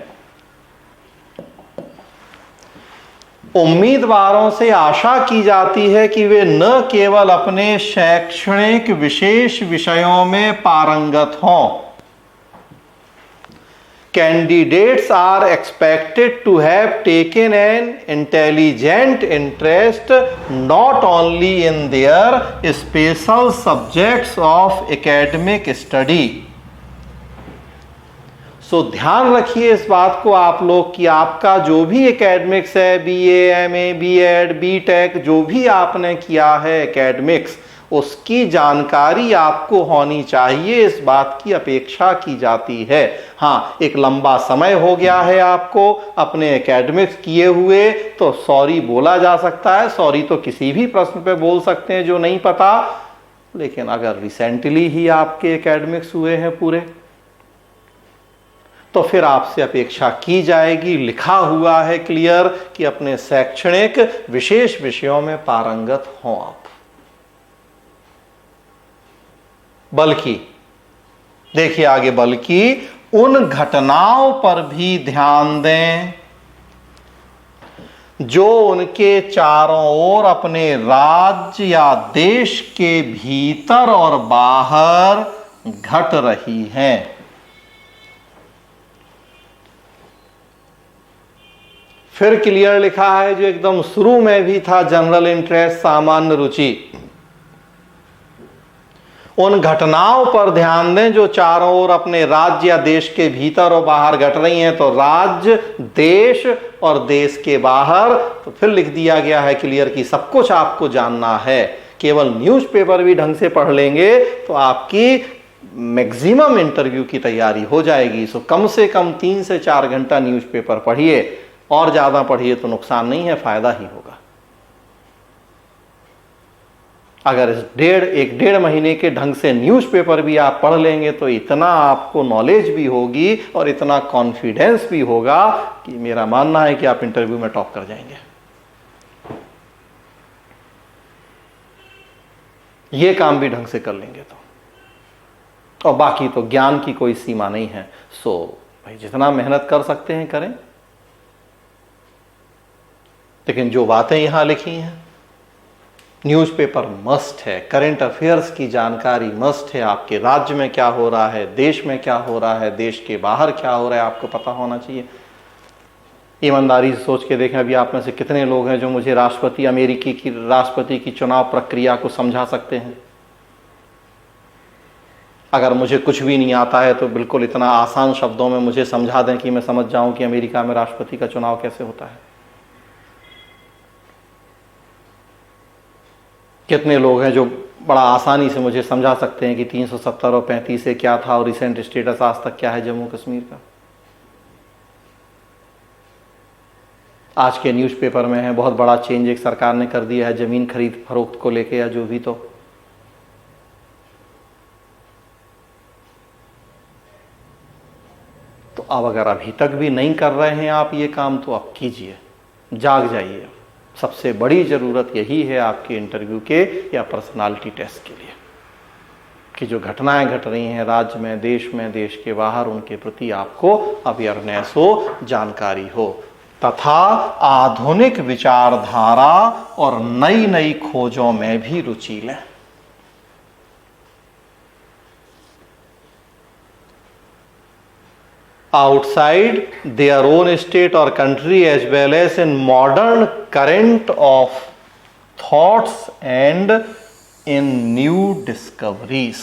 उम्मीदवारों से आशा की जाती है कि वे न केवल अपने शैक्षणिक विशेष विषयों में पारंगत हों। Candidates are expected to have taken an intelligent interest not only in their special subjects of academic study. So ध्यान रखिए इस बात को आप लोग कि आपका जो भी एकेडमिक्स है, बीए, एमए, बीएड, बीटेक, जो भी आपने किया है एकेडमिक्स, उसकी जानकारी आपको होनी चाहिए, इस बात की अपेक्षा की जाती है। हाँ, एक लंबा समय हो गया है आपको अपने एकेडमिक्स किए हुए, तो सॉरी बोला जा सकता है। सॉरी तो किसी भी प्रश्न पे बोल सकते हैं जो नहीं पता, लेकिन अगर रिसेंटली ही आपके एकेडमिक्स हुए हैं पूरे, तो फिर आपसे अपेक्षा की जाएगी, लिखा हुआ है क्लियर, कि अपने शैक्षणिक विशेष विषयों में पारंगत हों आप। बल्कि देखिए आगे, बल्कि उन घटनाओं पर भी ध्यान दें जो उनके चारों ओर अपने राज्य या देश के भीतर और बाहर घट रही हैं। फिर क्लियर लिखा है जो एकदम शुरू में भी था, जनरल इंटरेस्ट, सामान्य रुचि। उन घटनाओं पर ध्यान दें जो चारों ओर अपने राज्य या देश के भीतर और बाहर घट रही हैं। तो राज्य, देश और देश के बाहर। तो फिर लिख दिया गया है क्लियर कि सब कुछ आपको जानना है। केवल न्यूज़पेपर भी ढंग से पढ़ लेंगे तो आपकी मैक्सिमम इंटरव्यू की तैयारी हो जाएगी। सो कम से कम 3 से 4 घंटा न्यूज़पेपर पढ़िए, और ज्यादा पढ़िए तो नुकसान नहीं है, फायदा ही होगा। अगर इस एक डेढ़ महीने के ढंग से न्यूज़पेपर भी आप पढ़ लेंगे तो इतना आपको नॉलेज भी होगी और इतना कॉन्फिडेंस भी होगा कि मेरा मानना है कि आप इंटरव्यू में टॉप कर जाएंगे। ये काम भी ढंग से कर लेंगे तो, और बाकी तो ज्ञान की कोई सीमा नहीं है। सो भाई जितना मेहनत कर सकते हैं करें, लेकिन जो बातें यहां लिखी हैं, न्यूज़पेपर मस्ट है, करंट अफेयर्स की जानकारी मस्ट है, आपके राज्य में क्या हो रहा है, देश में क्या हो रहा है, देश के बाहर क्या हो रहा है, आपको पता होना चाहिए। ईमानदारी से सोच के देखें, अभी आप में से कितने लोग हैं जो मुझे अमेरिकी की राष्ट्रपति की चुनाव प्रक्रिया को समझा सकते हैं? अगर मुझे कुछ भी नहीं आता है तो बिल्कुल इतना आसान शब्दों में मुझे समझा दें कि मैं समझ जाऊं कि अमेरिका में राष्ट्रपति का चुनाव कैसे होता है। कितने लोग हैं जो बड़ा आसानी से मुझे समझा सकते हैं कि 370 और 35 से क्या था और रिसेंट स्टेटस आज तक क्या है जम्मू कश्मीर का? आज के न्यूज़पेपर में है बहुत बड़ा चेंज एक सरकार ने कर दिया है जमीन खरीद फरोख्त को लेके या जो भी। तो अब अगर अभी तक भी नहीं कर रहे हैं आप ये काम, तो आप कीजिए, जाग जाइए। सबसे बड़ी ज़रूरत यही है आपके इंटरव्यू के या पर्सनालिटी टेस्ट के लिए कि जो घटनाएं घट रही हैं राज्य में, देश के बाहर, उनके प्रति आपको अवेयरनेस हो, जानकारी हो, तथा आधुनिक विचारधारा और नई नई खोजों में भी रुचि लें। outside their own state or country as well as in modern current of thoughts and in new discoveries,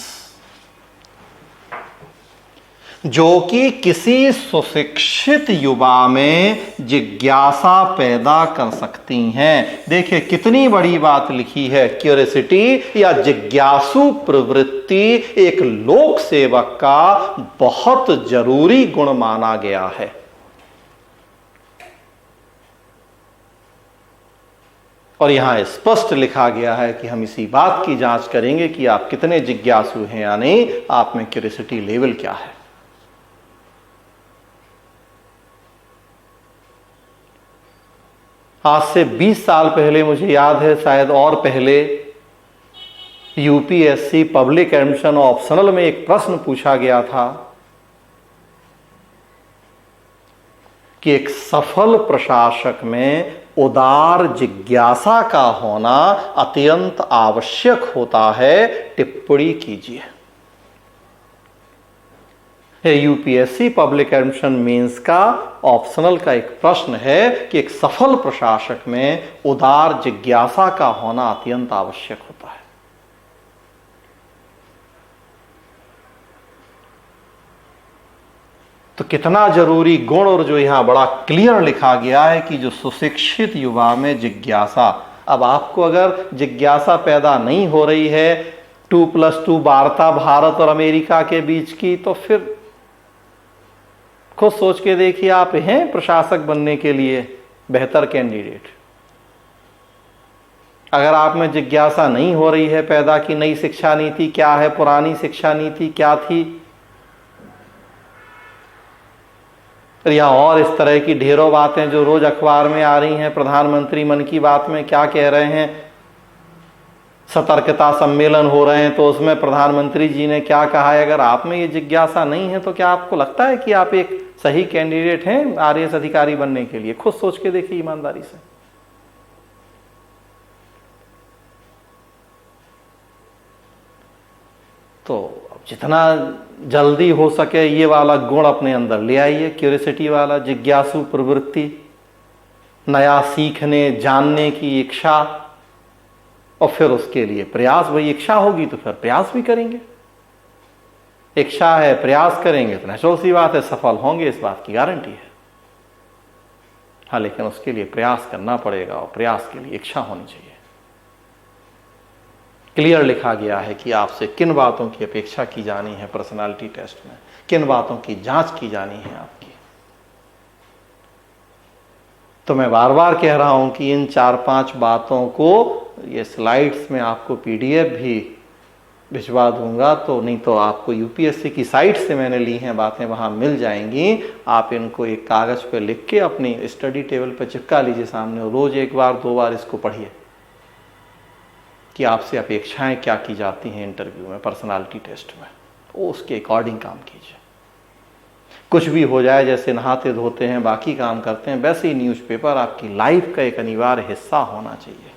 जो कि किसी सुशिक्षित युवा में जिज्ञासा पैदा कर सकती हैं। देखिए कितनी बड़ी बात लिखी है, क्यूरियोसिटी या जिज्ञासु प्रवृत्ति एक लोक सेवक का बहुत जरूरी गुण माना गया है। और यहां स्पष्ट लिखा गया है कि हम इसी बात की जांच करेंगे कि आप कितने जिज्ञासु हैं या नहीं, आप में क्यूरियोसिटी लेवल क्या है। आज से 20 साल पहले मुझे याद है, शायद और पहले, यूपीएससी पब्लिक एडमिशन ऑप्शनल में एक प्रश्न पूछा गया था कि एक सफल प्रशासक में उदार जिज्ञासा का होना अत्यंत आवश्यक होता है, टिप्पणी कीजिए। यूपीएससी पब्लिक एडमिशन मेंस का ऑप्शनल का एक प्रश्न है कि एक सफल प्रशासक में उदार जिज्ञासा का होना अत्यंत आवश्यक होता है। तो कितना जरूरी गुण, और जो यहां बड़ा क्लियर लिखा गया है कि जो सुशिक्षित युवा में जिज्ञासा। अब आपको अगर जिज्ञासा पैदा नहीं हो रही है 2+2 वार्ता भारत और अमेरिका के बीच की, तो फिर खुद सोच के देखिए, आप हैं प्रशासक बनने के लिए बेहतर कैंडिडेट? अगर आप में जिज्ञासा नहीं हो रही है पैदा कि नई शिक्षा नीति क्या है, पुरानी शिक्षा नीति क्या थी, या और इस तरह की ढेरों बातें जो रोज अखबार में आ रही हैं, प्रधानमंत्री मन की बात में क्या कह रहे हैं, सतर्कता सम्मेलन हो रहे हैं तो उसमें प्रधानमंत्री जी ने क्या कहा है, अगर आप में ये जिज्ञासा नहीं है तो क्या आपको लगता है कि आप एक सही कैंडिडेट हैं आरएएस अधिकारी बनने के लिए? खुद सोच के देखिए ईमानदारी से। तो जितना जल्दी हो सके ये वाला गुण अपने अंदर ले आइए, क्यूरियोसिटी वाला, जिज्ञासु प्रवृत्ति, नया सीखने जानने की इच्छा, और फिर उसके लिए प्रयास। भाई इच्छा होगी तो फिर प्रयास भी करेंगे, इच्छा है प्रयास करेंगे तो नेचुरल सी बात है सफल होंगे, इस बात की गारंटी है। हाँ, लेकिन उसके लिए प्रयास करना पड़ेगा और प्रयास के लिए इच्छा होनी चाहिए। क्लियर लिखा गया है कि आपसे किन बातों की अपेक्षा की जानी है पर्सनालिटी टेस्ट में, किन बातों की जांच की जानी है आपकी। तो मैं बार बार कह रहा हूं कि इन 4-5 बातों को ये स्लाइड्स में आपको PDF भी भिजवा दूंगा, तो नहीं तो आपको UPSC की साइट से मैंने ली हैं बातें, वहाँ मिल जाएंगी। आप इनको एक कागज़ पे लिख के अपनी स्टडी टेबल पे चिपका लीजिए सामने, और रोज़ 1 बार 2 बार इसको पढ़िए कि आपसे अपेक्षाएं क्या की जाती हैं इंटरव्यू में, पर्सनालिटी टेस्ट में, वो उसके अकॉर्डिंग काम कीजिए। कुछ भी हो जाए, जैसे नहाते धोते हैं बाकी काम करते हैं, वैसे ही न्यूज़पेपर आपकी लाइफ का एक अनिवार्य हिस्सा होना चाहिए।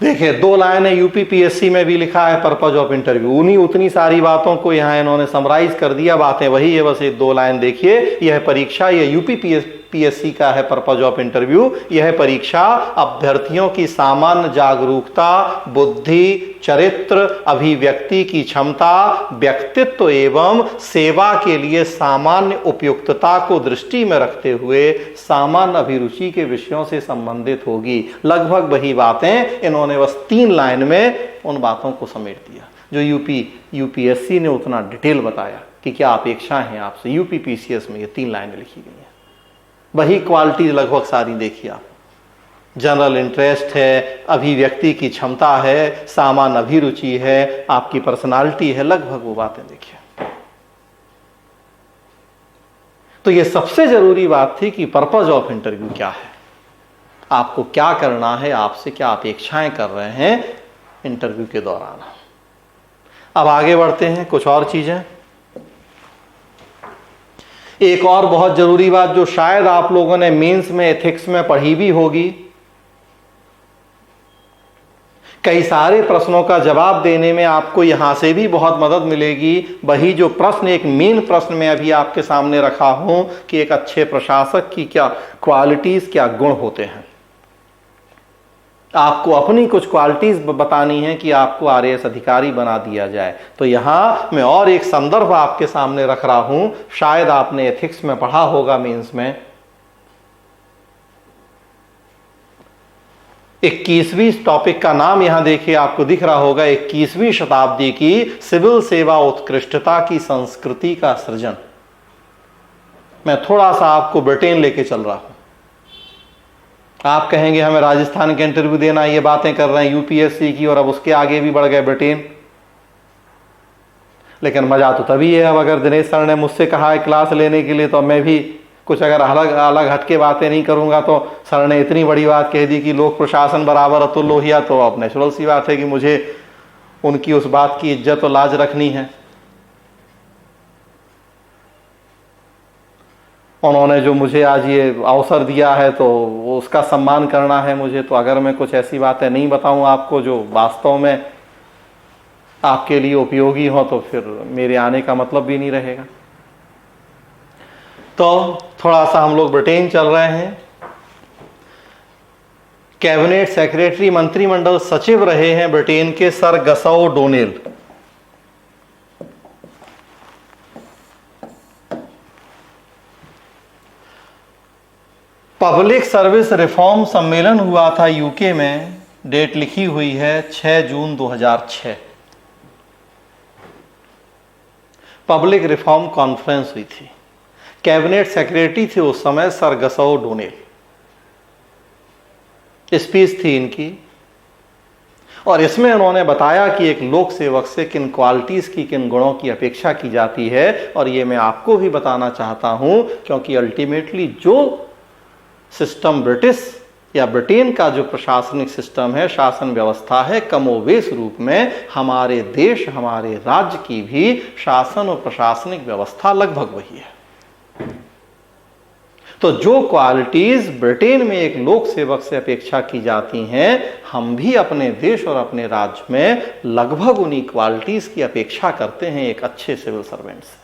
देखिए 2 लाइनें UPPSC में भी लिखा है पर्पज ऑफ इंटरव्यू, उन्हीं उतनी सारी बातों को यहाँ इन्होंने समराइज कर दिया, बातें वही है, बस ये 2 लाइन देखिए। यह परीक्षा, यह UPPSC का है पर्पज ऑफ इंटरव्यू। यह परीक्षा अभ्यर्थियों की सामान्य जागरूकता, बुद्धि, चरित्र, अभिव्यक्ति की क्षमता, व्यक्तित्व एवं सेवा के लिए सामान्य उपयुक्तता को दृष्टि में रखते हुए सामान्य अभिरुचि के विषयों से संबंधित होगी। लगभग वही बातें इन्होंने बस 3 लाइन में उन बातों को समेट दिया जो UPSC ने उतना डिटेल बताया कि क्या अपेक्षाएं हैं आपसे। UPPCS में ये 3 लाइनें लिखी गई हैं, वही क्वालिटी लगभग सारी देखिए आप। जनरल इंटरेस्ट है, अभिव्यक्ति की क्षमता है, सामान्य अभिरुचि है, आपकी पर्सनालिटी है, लगभग वो बातें देखिए। तो ये सबसे जरूरी बात थी कि पर्पज ऑफ इंटरव्यू क्या है, आपको क्या करना है, आपसे क्या अपेक्षाएं कर रहे हैं इंटरव्यू के दौरान। अब आगे बढ़ते हैं, कुछ और चीजें। एक और बहुत जरूरी बात जो शायद आप लोगों ने मेंस में एथिक्स में पढ़ी भी होगी, कई सारे प्रश्नों का जवाब देने में आपको यहां से भी बहुत मदद मिलेगी। वही जो प्रश्न, एक मेन प्रश्न मैं अभी आपके सामने रखा हूं कि एक अच्छे प्रशासक की क्या क्वालिटीज, क्या गुण होते हैं। आपको अपनी कुछ क्वालिटीज बतानी है कि आपको RAS अधिकारी बना दिया जाए। तो यहां मैं और एक संदर्भ आपके सामने रख रहा हूं, शायद आपने एथिक्स में पढ़ा होगा मेंस में। 21वीं टॉपिक का नाम यहां देखिए, आपको दिख रहा होगा, 21वीं शताब्दी की सिविल सेवा उत्कृष्टता की संस्कृति का सृजन। मैं थोड़ा सा आपको ब्रिटेन लेके चल रहा हूं। आप कहेंगे हमें राजस्थान के इंटरव्यू देना, ये बातें कर रहे हैं UPSC की, और अब उसके आगे भी बढ़ गए ब्रिटेन। लेकिन मजा तो तभी है, अब अगर दिनेश सर ने मुझसे कहा है क्लास लेने के लिए, तो मैं भी कुछ अगर अलग अलग हटके बातें नहीं करूंगा। तो सर ने इतनी बड़ी बात कह दी कि लोक प्रशासन बराबर अतुल लोहिया, तो अब नेचुरल सी बात है कि मुझे उनकी उस बात की इज्जत और लाज रखनी है। उन्होंने जो मुझे आज ये अवसर दिया है तो उसका सम्मान करना है मुझे। तो अगर मैं कुछ ऐसी बातें नहीं बताऊं आपको जो वास्तव में आपके लिए उपयोगी हो, तो फिर मेरे आने का मतलब भी नहीं रहेगा। तो थोड़ा सा हम लोग ब्रिटेन चल रहे हैं। कैबिनेट सेक्रेटरी, मंत्रिमंडल सचिव रहे हैं ब्रिटेन के sir Gus O'Donnell. Public service reform सम्मेलन हुआ था यूके में, डेट लिखी हुई है 6 जून 2006। पब्लिक रिफॉर्म कॉन्फ्रेंस हुई थी। कैबिनेट सेक्रेटरी थे उस समय सर गसौ डोनेल। स्पीच थी इनकी, और इसमें उन्होंने बताया कि एक लोक सेवक से किन क्वालिटीज की, किन गुणों की अपेक्षा की जाती है। और ये मैं आपको भी बताना चाहता हूं, क्योंकि अल्टीमेटली जो सिस्टम ब्रिटिश या ब्रिटेन का जो प्रशासनिक सिस्टम है, शासन व्यवस्था है, कमोवेश रूप में हमारे देश, हमारे राज्य की भी शासन और प्रशासनिक व्यवस्था लगभग वही है। तो जो क्वालिटीज ब्रिटेन में एक लोक सेवक से अपेक्षा की जाती हैं, हम भी अपने देश और अपने राज्य में लगभग उन्हीं क्वालिटीज की अपेक्षा करते हैं एक अच्छे सिविल सर्वेंट से।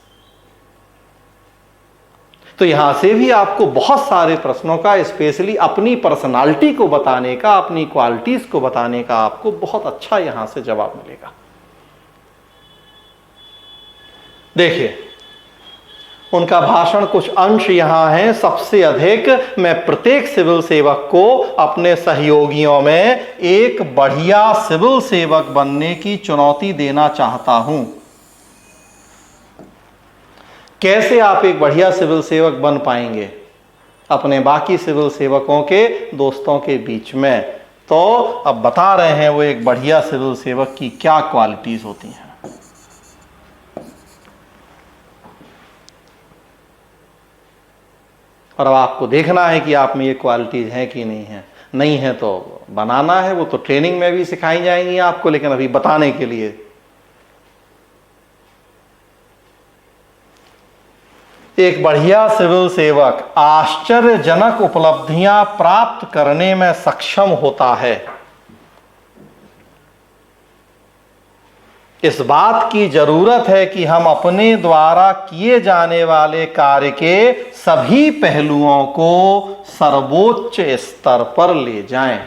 तो यहां से भी आपको बहुत सारे प्रश्नों का, स्पेशली अपनी पर्सनालिटी को बताने का, अपनी क्वालिटीज को बताने का आपको बहुत अच्छा यहां से जवाब मिलेगा। देखिए उनका भाषण, कुछ अंश यहां हैं। सबसे अधिक मैं प्रत्येक सिविल सेवक को अपने सहयोगियों में एक बढ़िया सिविल सेवक बनने की चुनौती देना चाहता हूं। कैसे आप एक बढ़िया सिविल सेवक बन पाएंगे अपने बाकी सिविल सेवकों के दोस्तों के बीच में। तो अब बता रहे हैं वो एक बढ़िया सिविल सेवक की क्या क्वालिटीज होती हैं। और अब आपको देखना है कि आप में ये क्वालिटीज हैं कि नहीं है। नहीं है तो बनाना है, वो तो ट्रेनिंग में भी सिखाई जाएंगी आपको, लेकिन अभी बताने के लिए। एक बढ़िया सिविल सेवक आश्चर्यजनक उपलब्धियां प्राप्त करने में सक्षम होता है। इस बात की जरूरत है कि हम अपने द्वारा किए जाने वाले कार्य के सभी पहलुओं को सर्वोच्च स्तर पर ले जाएं।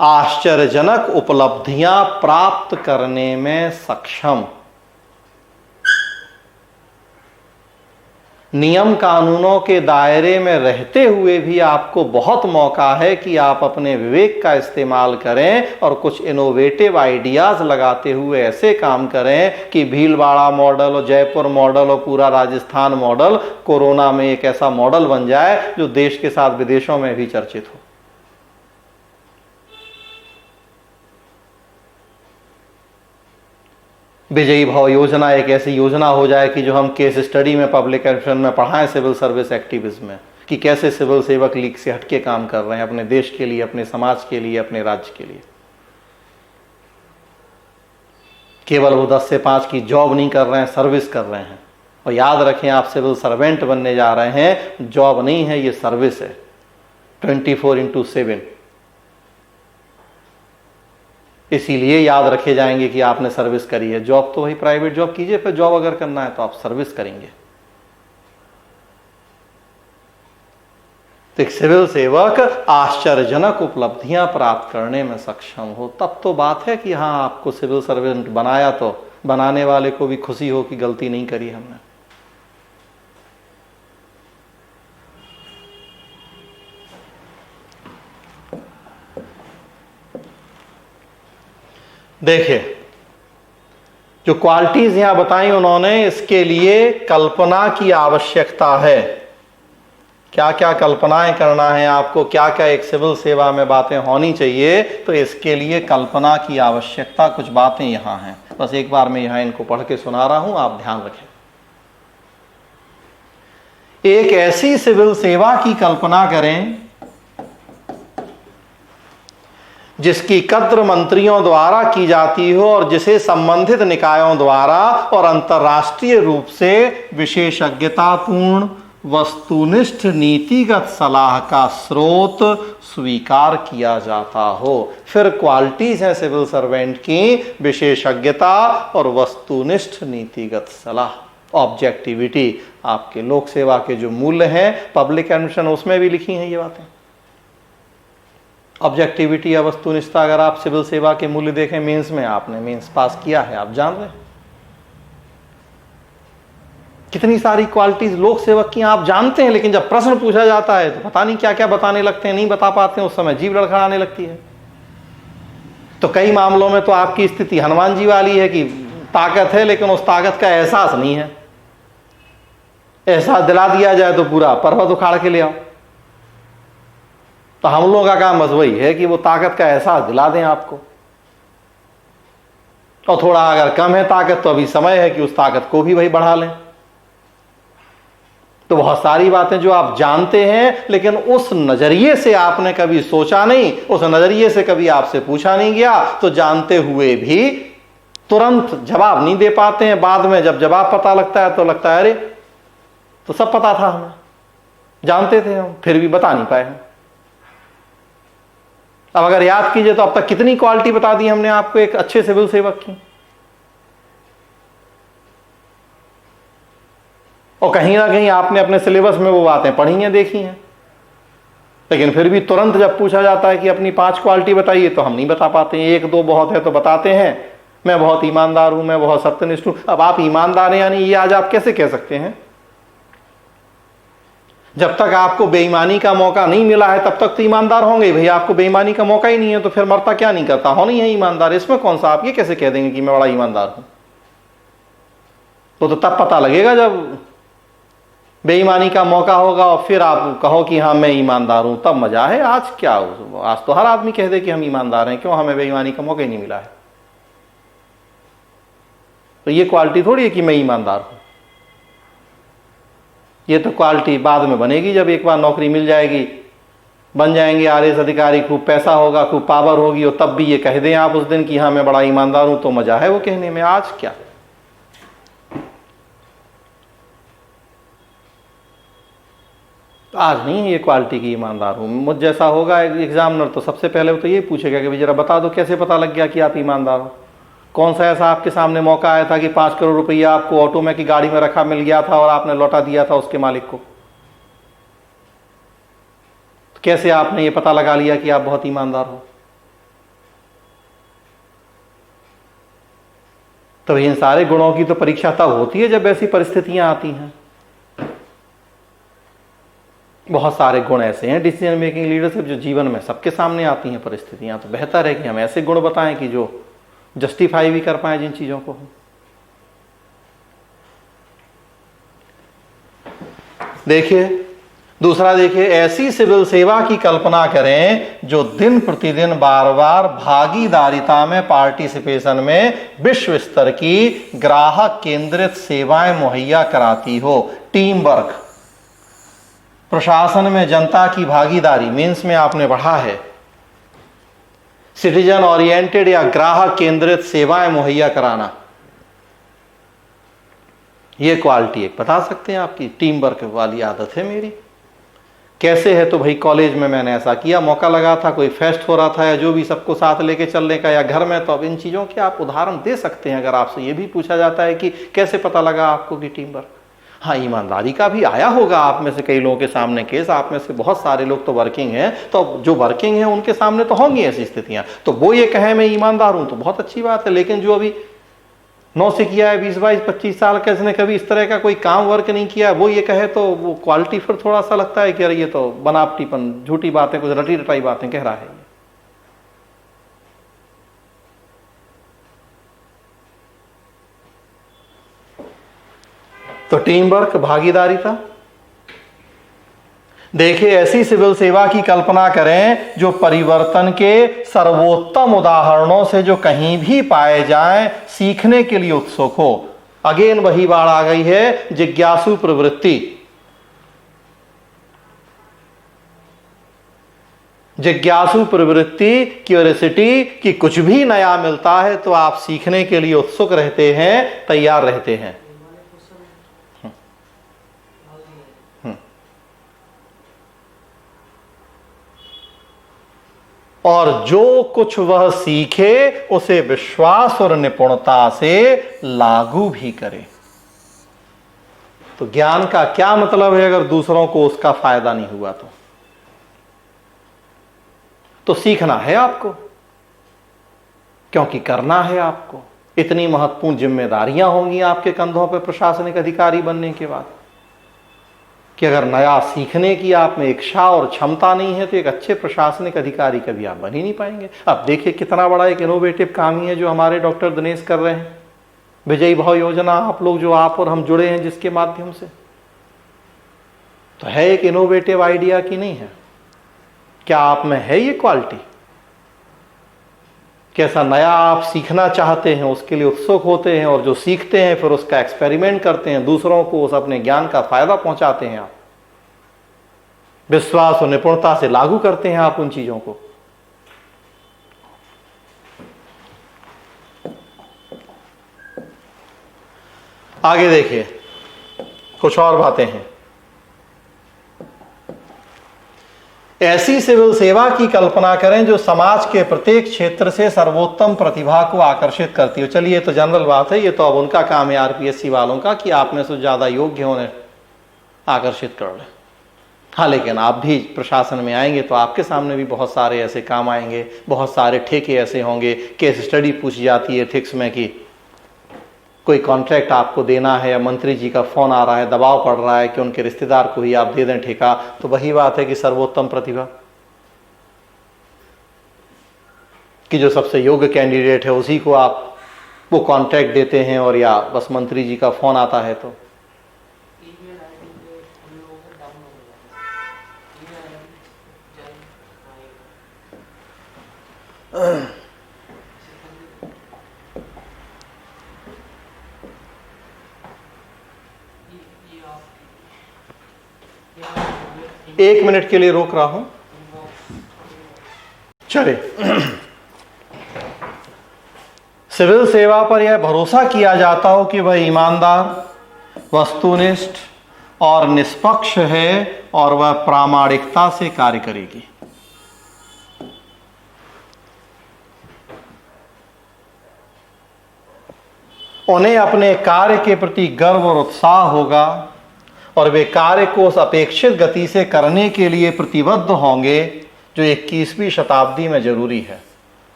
आश्चर्यजनक उपलब्धियां प्राप्त करने में सक्षम। नियम कानूनों के दायरे में रहते हुए भी आपको बहुत मौका है कि आप अपने विवेक का इस्तेमाल करें और कुछ इनोवेटिव आइडियाज लगाते हुए ऐसे काम करें कि भीलवाड़ा मॉडल और जयपुर मॉडल और पूरा राजस्थान मॉडल कोरोना में एक ऐसा मॉडल बन जाए जो देश के साथ विदेशों में भी चर्चित हो। विजयी भव योजना एक ऐसी योजना हो जाए कि जो हम केस स्टडी में पब्लिक एडमिशन में पढ़ाएं सिविल सर्विस एक्टिविज्म में, कि कैसे सिविल सेवक लीग से हटके काम कर रहे हैं अपने देश के लिए, अपने समाज के लिए, अपने राज्य के लिए। केवल वो 10 से 5 की जॉब नहीं कर रहे हैं, सर्विस कर रहे हैं। और याद रखें, आप सिविल सर्वेंट बनने जा रहे हैं, जॉब नहीं है, ये सर्विस है 24/7। इसीलिए याद रखे जाएंगे कि आपने सर्विस करी है। जॉब तो वही प्राइवेट जॉब कीजिए, फिर जॉब अगर करना है तो आप सर्विस करेंगे। तो एक सिविल सेवक आश्चर्यजनक उपलब्धियां प्राप्त करने में सक्षम हो, तब तो बात है कि हाँ, आपको सिविल सर्वेंट बनाया तो बनाने वाले को भी खुशी हो कि गलती नहीं करी हमने। देखिए, जो क्वालिटीज यहां बताई उन्होंने, इसके लिए कल्पना की आवश्यकता है। क्या क्या कल्पनाएं करना है आपको, क्या क्या एक सिविल सेवा में बातें होनी चाहिए, तो इसके लिए कल्पना की आवश्यकता कुछ बातें यहां हैं। बस एक बार मैं यहां इनको पढ़ के सुना रहा हूं, आप ध्यान रखें। एक ऐसी सिविल सेवा की कल्पना करें जिसकी कद्र मंत्रियों द्वारा की जाती हो और जिसे संबंधित निकायों द्वारा और अंतर्राष्ट्रीय रूप से विशेषज्ञतापूर्ण वस्तुनिष्ठ नीतिगत सलाह का स्रोत स्वीकार किया जाता हो। फिर क्वालिटीज हैं सिविल सर्वेंट की, विशेषज्ञता और वस्तुनिष्ठ नीतिगत सलाह, ऑब्जेक्टिविटी। आपके लोक सेवा के जो मूल्य हैं पब्लिक एडमिशन उसमें भी लिखी हैं ये बातें। ऑब्जेक्टिविटी या वस्तुनिष्ठता, अगर आप सिविल सेवा के मूल्य देखें, मेंस में आपने मेंस पास किया है, आप जान रहे हैं कितनी सारी क्वालिटीज लोक सेवक की आप जानते हैं, लेकिन जब प्रश्न पूछा जाता है तो पता नहीं क्या क्या बताने लगते हैं, नहीं बता पाते हैं, उस समय जीभ लड़खड़ाने लगती है। तो कई मामलों में तो आपकी स्थिति हनुमान जी वाली है कि ताकत है लेकिन उस ताकत का एहसास नहीं है। एहसास दिला दिया जाए तो पूरा पर्वत उखाड़ के ले आओ। तो हम लोगों का काम बस वही है कि वो ताकत का एहसास दिला दें आपको। और थोड़ा अगर कम है ताकत तो अभी समय है कि उस ताकत को भी वही बढ़ा लें। तो बहुत सारी बातें जो आप जानते हैं लेकिन उस नजरिए से आपने कभी सोचा नहीं, उस नजरिए से कभी आपसे पूछा नहीं गया, तो जानते हुए भी तुरंत जवाब नहीं दे पाते हैं। बाद में जब जवाब पता लगता है तो लगता है अरे तो सब पता था, हमें जानते थे हम, फिर भी बता नहीं पाए हम। अब अगर याद कीजिए तो अब तक कितनी क्वालिटी बता दी हमने आपको एक अच्छे सिविल सेवक की। और कहीं ना कहीं आपने अपने सिलेबस में वो बातें पढ़ी हैं, देखी हैं, लेकिन फिर भी तुरंत जब पूछा जाता है कि अपनी 5 क्वालिटी बताइए तो हम नहीं बता पाते हैं। 1-2 बहुत है तो बताते हैं, मैं बहुत ईमानदार हूं, मैं बहुत सत्यनिष्ठ हूं। अब आप ईमानदार हैं यानी ये आज आप कैसे कह सकते हैं? जब तक आपको बेईमानी का मौका नहीं मिला है तब तक तो ईमानदार होंगे भैया। आपको बेईमानी का मौका ही नहीं है तो फिर मरता क्या नहीं करता, हो नहीं है ईमानदार। इसमें कौन सा आप ये कैसे कह देंगे कि मैं बड़ा ईमानदार हूं? तो तब पता लगेगा जब बेईमानी का मौका होगा और फिर आप कहो कि हाँ मैं ईमानदार हूं, तब मजा है। आज क्या, आज तो हर आदमी कह दे कि हम ईमानदार हैं, क्यों, हमें बेईमानी का मौका ही नहीं मिला है। तो ये क्वालिटी थोड़ी है कि मैं ईमानदार हूं। ये तो क्वालिटी बाद में बनेगी, जब एक बार नौकरी मिल जाएगी, बन जाएंगे आरएएस अधिकारी, खूब पैसा होगा, खूब पावर होगी, और तब भी ये कह दें आप उस दिन कि हाँ मैं बड़ा ईमानदार हूं, तो मजा है वो कहने में। आज क्या, आज नहीं है ये क्वालिटी की ईमानदार हूं। मुझ जैसा होगा एग्जामिनर तो सबसे पहले वो तो ये पूछेगा कि भाई जरा बता दो कैसे पता लग गया कि आप ईमानदार हो। कौन सा ऐसा आपके सामने मौका आया था कि 5 करोड़ रुपया आपको ऑटो में की गाड़ी में रखा मिल गया था और आपने लौटा दिया था उसके मालिक को? तो कैसे आपने ये पता लगा लिया कि आप बहुत ईमानदार हो? तो इन सारे गुणों की तो परीक्षा तब होती है जब ऐसी परिस्थितियां आती हैं। बहुत सारे गुण ऐसे हैं डिसीजन मेकिंग लीडरशिप जो जीवन में सबके सामने आती हैं परिस्थितियां, तो बेहतर है कि हम ऐसे गुण बताएं कि जो जस्टिफाई भी कर पाए जिन चीजों को। देखिए दूसरा, देखिए ऐसी सिविल सेवा की कल्पना करें जो दिन प्रतिदिन बार बार भागीदारिता में, पार्टिसिपेशन में विश्व स्तर की ग्राहक केंद्रित सेवाएं मुहैया कराती हो। टीम वर्क, प्रशासन में जनता की भागीदारी, मीन्स में आपने पढ़ा है सिटीजन ओरिएंटेड या ग्राहक केंद्रित सेवाएं मुहैया कराना, ये क्वालिटी एक बता सकते हैं आपकी। टीम वर्क वाली आदत है मेरी। कैसे है, तो भाई कॉलेज में मैंने ऐसा किया, मौका लगा था, कोई फेस्ट हो रहा था या जो भी, सबको साथ लेके चलने का, या घर में, तो अब इन चीजों के आप उदाहरण दे सकते हैं। अगर आपसे ये भी पूछा जाता है कि कैसे पता लगा आपको कि टीम वर्क, हाँ ईमानदारी का भी आया होगा आप में से कई लोगों के सामने केस। आप में से बहुत सारे लोग तो वर्किंग हैं, तो जो वर्किंग है उनके सामने तो होंगी ऐसी स्थितियां, तो वो ये कहे मैं ईमानदार हूं तो बहुत अच्छी बात है। लेकिन जो अभी 9 से किया है, 20, 22, 25 साल का, इसने कभी इस तरह का कोई काम वर्क नहीं किया, वो ये कहे, तो वो क्वालिटी फिर थोड़ा सा लगता है कि अरे ये तो बनावटीपन, झूठी बातें, कुछ रटी रटाई बातें कह रहा है। तो टीम वर्क, भागीदारिता। देखिए ऐसी सिविल सेवा की कल्पना करें जो परिवर्तन के सर्वोत्तम उदाहरणों से जो कहीं भी पाए जाएं, सीखने के लिए उत्सुक हो। अगेन वही बात आ गई है, जिज्ञासु प्रवृत्ति। जिज्ञासु प्रवृत्ति, क्यूरियोसिटी, कि कुछ भी नया मिलता है तो आप सीखने के लिए उत्सुक रहते हैं, तैयार रहते हैं। और जो कुछ वह सीखे उसे विश्वास और निपुणता से लागू भी करे। तो ज्ञान का क्या मतलब है अगर दूसरों को उसका फायदा नहीं हुआ तो सीखना है आपको, क्योंकि करना है आपको। इतनी महत्वपूर्ण जिम्मेदारियां होंगी आपके कंधों पर प्रशासनिक अधिकारी बनने के बाद कि अगर नया सीखने की आप में इच्छा और क्षमता नहीं है तो एक अच्छे प्रशासनिक अधिकारी कभी आप बन ही नहीं पाएंगे। अब देखिए कितना बड़ा एक इनोवेटिव काम ही है जो हमारे डॉक्टर दिनेश कर रहे हैं, विजयी भाव योजना। आप लोग जो, आप और हम जुड़े हैं जिसके माध्यम से, तो है एक इनोवेटिव आइडिया की नहीं है? क्या आप में है ये क्वालिटी? कैसा नया आप सीखना चाहते हैं, उसके लिए उत्सुक होते हैं, और जो सीखते हैं फिर उसका एक्सपेरिमेंट करते हैं, दूसरों को उस अपने ज्ञान का फायदा पहुंचाते हैं, आप विश्वास और निपुणता से लागू करते हैं आप उन चीजों को। आगे देखिए कुछ और बातें हैं। ऐसी सिविल सेवा की कल्पना करें जो समाज के प्रत्येक क्षेत्र से सर्वोत्तम प्रतिभा को आकर्षित करती हो। चलिए ये तो जनरल बात है, ये तो अब उनका काम है आरपीएससी वालों का कि आप में से ज्यादा योग्य हो उन्हें आकर्षित कर ले। हाँ, लेकिन आप भी प्रशासन में आएंगे तो आपके सामने भी बहुत सारे ऐसे काम आएंगे, बहुत सारे ठेके ऐसे होंगे। केस स्टडी पूछी जाती है एथिक्स में कि कोई कॉन्ट्रैक्ट आपको देना है, या मंत्री जी का फोन आ रहा है, दबाव पड़ रहा है कि उनके रिश्तेदार को ही आप दे दें ठेका, तो वही बात है कि सर्वोत्तम प्रतिभा, कि जो सबसे योग्य कैंडिडेट है उसी को आप वो कॉन्ट्रैक्ट देते हैं और या बस मंत्री जी का फ़ोन आता है तो ईमेल आईडी पे हम लोगों को डाउनलोड हो जाता है। ईमेल आईडी जल्द आएगा। ये आप 1 मिनट के लिए रोक रहा हूं। चले, सिविल सेवा पर यह भरोसा किया जाता हो कि वह ईमानदार, वस्तुनिष्ठ और निष्पक्ष है और वह प्रामाणिकता से कार्य करेगी। उन्हें अपने कार्य के प्रति गर्व और उत्साह होगा और वे कार्य को उस अपेक्षित गति से करने के लिए प्रतिबद्ध होंगे जो 21वीं शताब्दी में जरूरी है।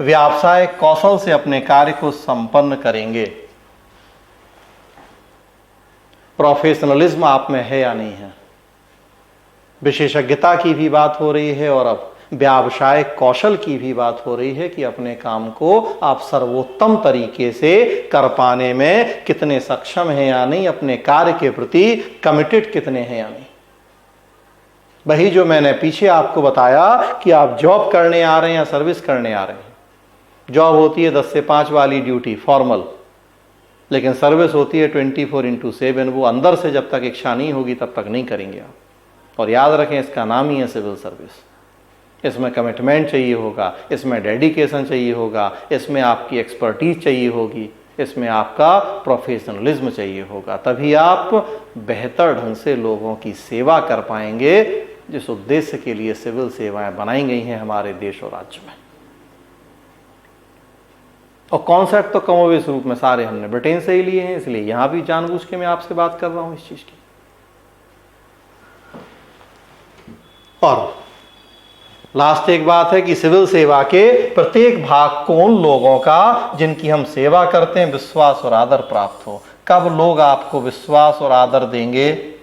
व्यावसायिक कौशल से अपने कार्य को संपन्न करेंगे। प्रोफेशनलिज्म आप में है या नहीं है? विशेषज्ञता की भी बात हो रही है और अब व्यावसायिक कौशल की भी बात हो रही है कि अपने काम को आप सर्वोत्तम तरीके से कर पाने में कितने सक्षम हैं या नहीं, अपने कार्य के प्रति कमिटेड कितने हैं या नहीं। वही जो मैंने पीछे आपको बताया कि आप जॉब करने आ रहे हैं या सर्विस करने आ रहे हैं। जॉब होती है 10 से 5 वाली ड्यूटी फॉर्मल, लेकिन सर्विस होती है 24/7। वो अंदर से जब तक इच्छा नहीं होगी तब तक नहीं करेंगे आप। और याद रखें, इसका नाम ही है सिविल सर्विस। इसमें कमिटमेंट चाहिए होगा, इसमें डेडिकेशन चाहिए होगा, इसमें आपकी एक्सपर्टीज चाहिए होगी, इसमें आपका प्रोफेशनलिज्म चाहिए होगा। तभी आप बेहतर ढंग से लोगों की सेवा कर पाएंगे, जिस उद्देश्य के लिए सिविल सेवाएं बनाई गई हैं हमारे देश और राज्य में। और कॉन्सेप्ट तो कमोवेश रूप में सारे हमने ब्रिटेन से ही लिए हैं, इसलिए यहां भी जानबूझ के मैं आपसे बात कर रहा हूं इस चीज की। और लास्ट एक बात है कि सिविल सेवा के प्रत्येक भाग को उन लोगों का जिनकी हम सेवा करते हैं विश्वास और आदर प्राप्त हो। कब लोग आपको विश्वास और आदर देंगे?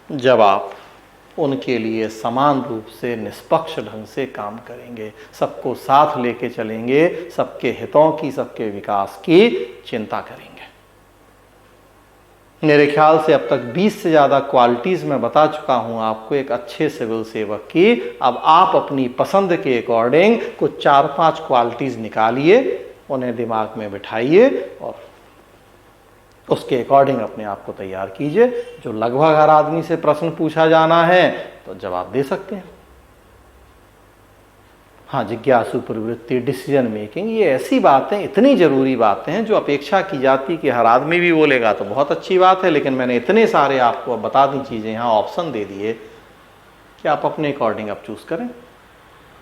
जब आप उनके लिए समान रूप से निष्पक्ष ढंग से काम करेंगे, सबको साथ लेके चलेंगे, सबके हितों की, सबके विकास की चिंता करेंगे। मेरे ख्याल से अब तक 20 से ज़्यादा क्वालिटीज़ मैं बता चुका हूं आपको एक अच्छे सिविल सेवक की। अब आप अपनी पसंद के अकॉर्डिंग कुछ 4-5 क्वालिटीज़ निकालिए, उन्हें दिमाग में बिठाइए और उसके अकॉर्डिंग अपने आप को तैयार कीजिए। जो लगभग हर आदमी से प्रश्न पूछा जाना है तो जवाब दे सकते हैं। हाँ, जिज्ञासु प्रवृत्ति, डिसीजन मेकिंग, ये ऐसी बातें, इतनी ज़रूरी बातें हैं जो अपेक्षा की जाती कि हर आदमी भी बोलेगा तो बहुत अच्छी बात है, लेकिन मैंने इतने सारे आपको अब बता दी चीज़ें, यहाँ ऑप्शन दे दिए कि आप अपने अकॉर्डिंग आप चूज़ करें।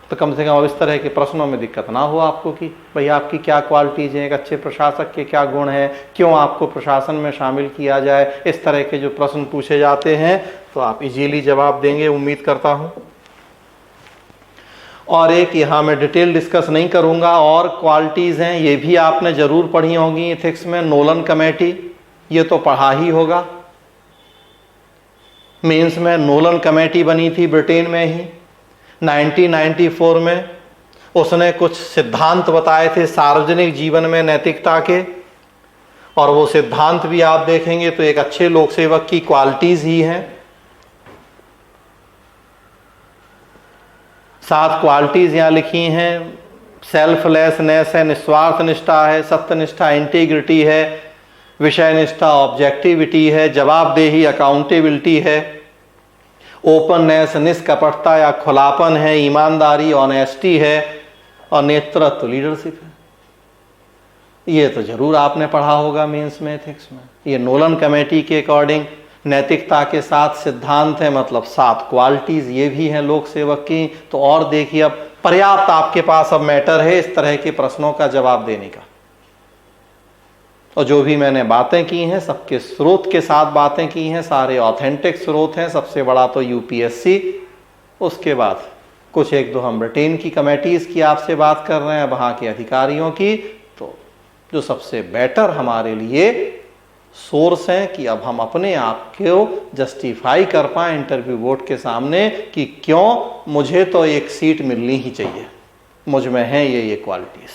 तो कम से कम अब इस तरह के प्रश्नों में दिक्कत ना हो आपको कि भाई आपकी क्या क्वालिटीज़ हैं, एक अच्छे प्रशासक के क्या गुण हैं, क्यों आपको प्रशासन में शामिल किया जाए। इस तरह के जो प्रश्न पूछे जाते हैं तो आप इजीली जवाब देंगे, उम्मीद करता हूँ। और एक यहाँ मैं डिटेल डिस्कस नहीं करूँगा, और क्वालिटीज़ हैं ये भी आपने ज़रूर पढ़ी होंगी एथिक्स में। नोलन कमेटी, ये तो पढ़ा ही होगा। मेंस में नोलन कमेटी बनी थी ब्रिटेन में ही 1994 में। उसने कुछ सिद्धांत बताए थे सार्वजनिक जीवन में नैतिकता के, और वो सिद्धांत भी आप देखेंगे तो एक अच्छे लोक सेवक की क्वालिटीज़ ही हैं। 7 क्वालिटीज़ यहाँ लिखी हैं। सेल्फलेसनेस है, निस्वार्थ निष्ठा है, सत्यनिष्ठा इंटीग्रिटी है, विषय निष्ठा ऑब्जेक्टिविटी है, जवाबदेही अकाउंटेबिलिटी है, ओपननेस निष्कपटता या खुलापन है, ईमानदारी ऑनेस्टी है, और नेतृत्व लीडरशिप है। ये तो जरूर आपने पढ़ा होगा मेंस में, एथिक्स में। ये नोलन कमेटी के अकॉर्डिंग नैतिकता के 7 सिद्धांत हैं, मतलब 7 क्वालिटीज ये भी हैं लोक सेवक की। तो और देखिए, अब पर्याप्त आपके पास अब मैटर है इस तरह के प्रश्नों का जवाब देने का। और जो भी मैंने बातें की हैं सबके स्रोत के साथ बातें की हैं, सारे ऑथेंटिक स्रोत हैं। सबसे बड़ा तो यूपीएससी, उसके बाद कुछ 1-2 हम ब्रिटेन की कमेटीज़ की आपसे बात कर रहे हैं, वहाँ के अधिकारियों की। तो जो सबसे बेटर हमारे लिए सोर्स हैं कि अब हम अपने आप को जस्टिफाई कर पाएँ इंटरव्यू बोर्ड के सामने कि क्यों मुझे तो एक सीट मिलनी ही चाहिए, मुझ में है ये क्वालिटीज़।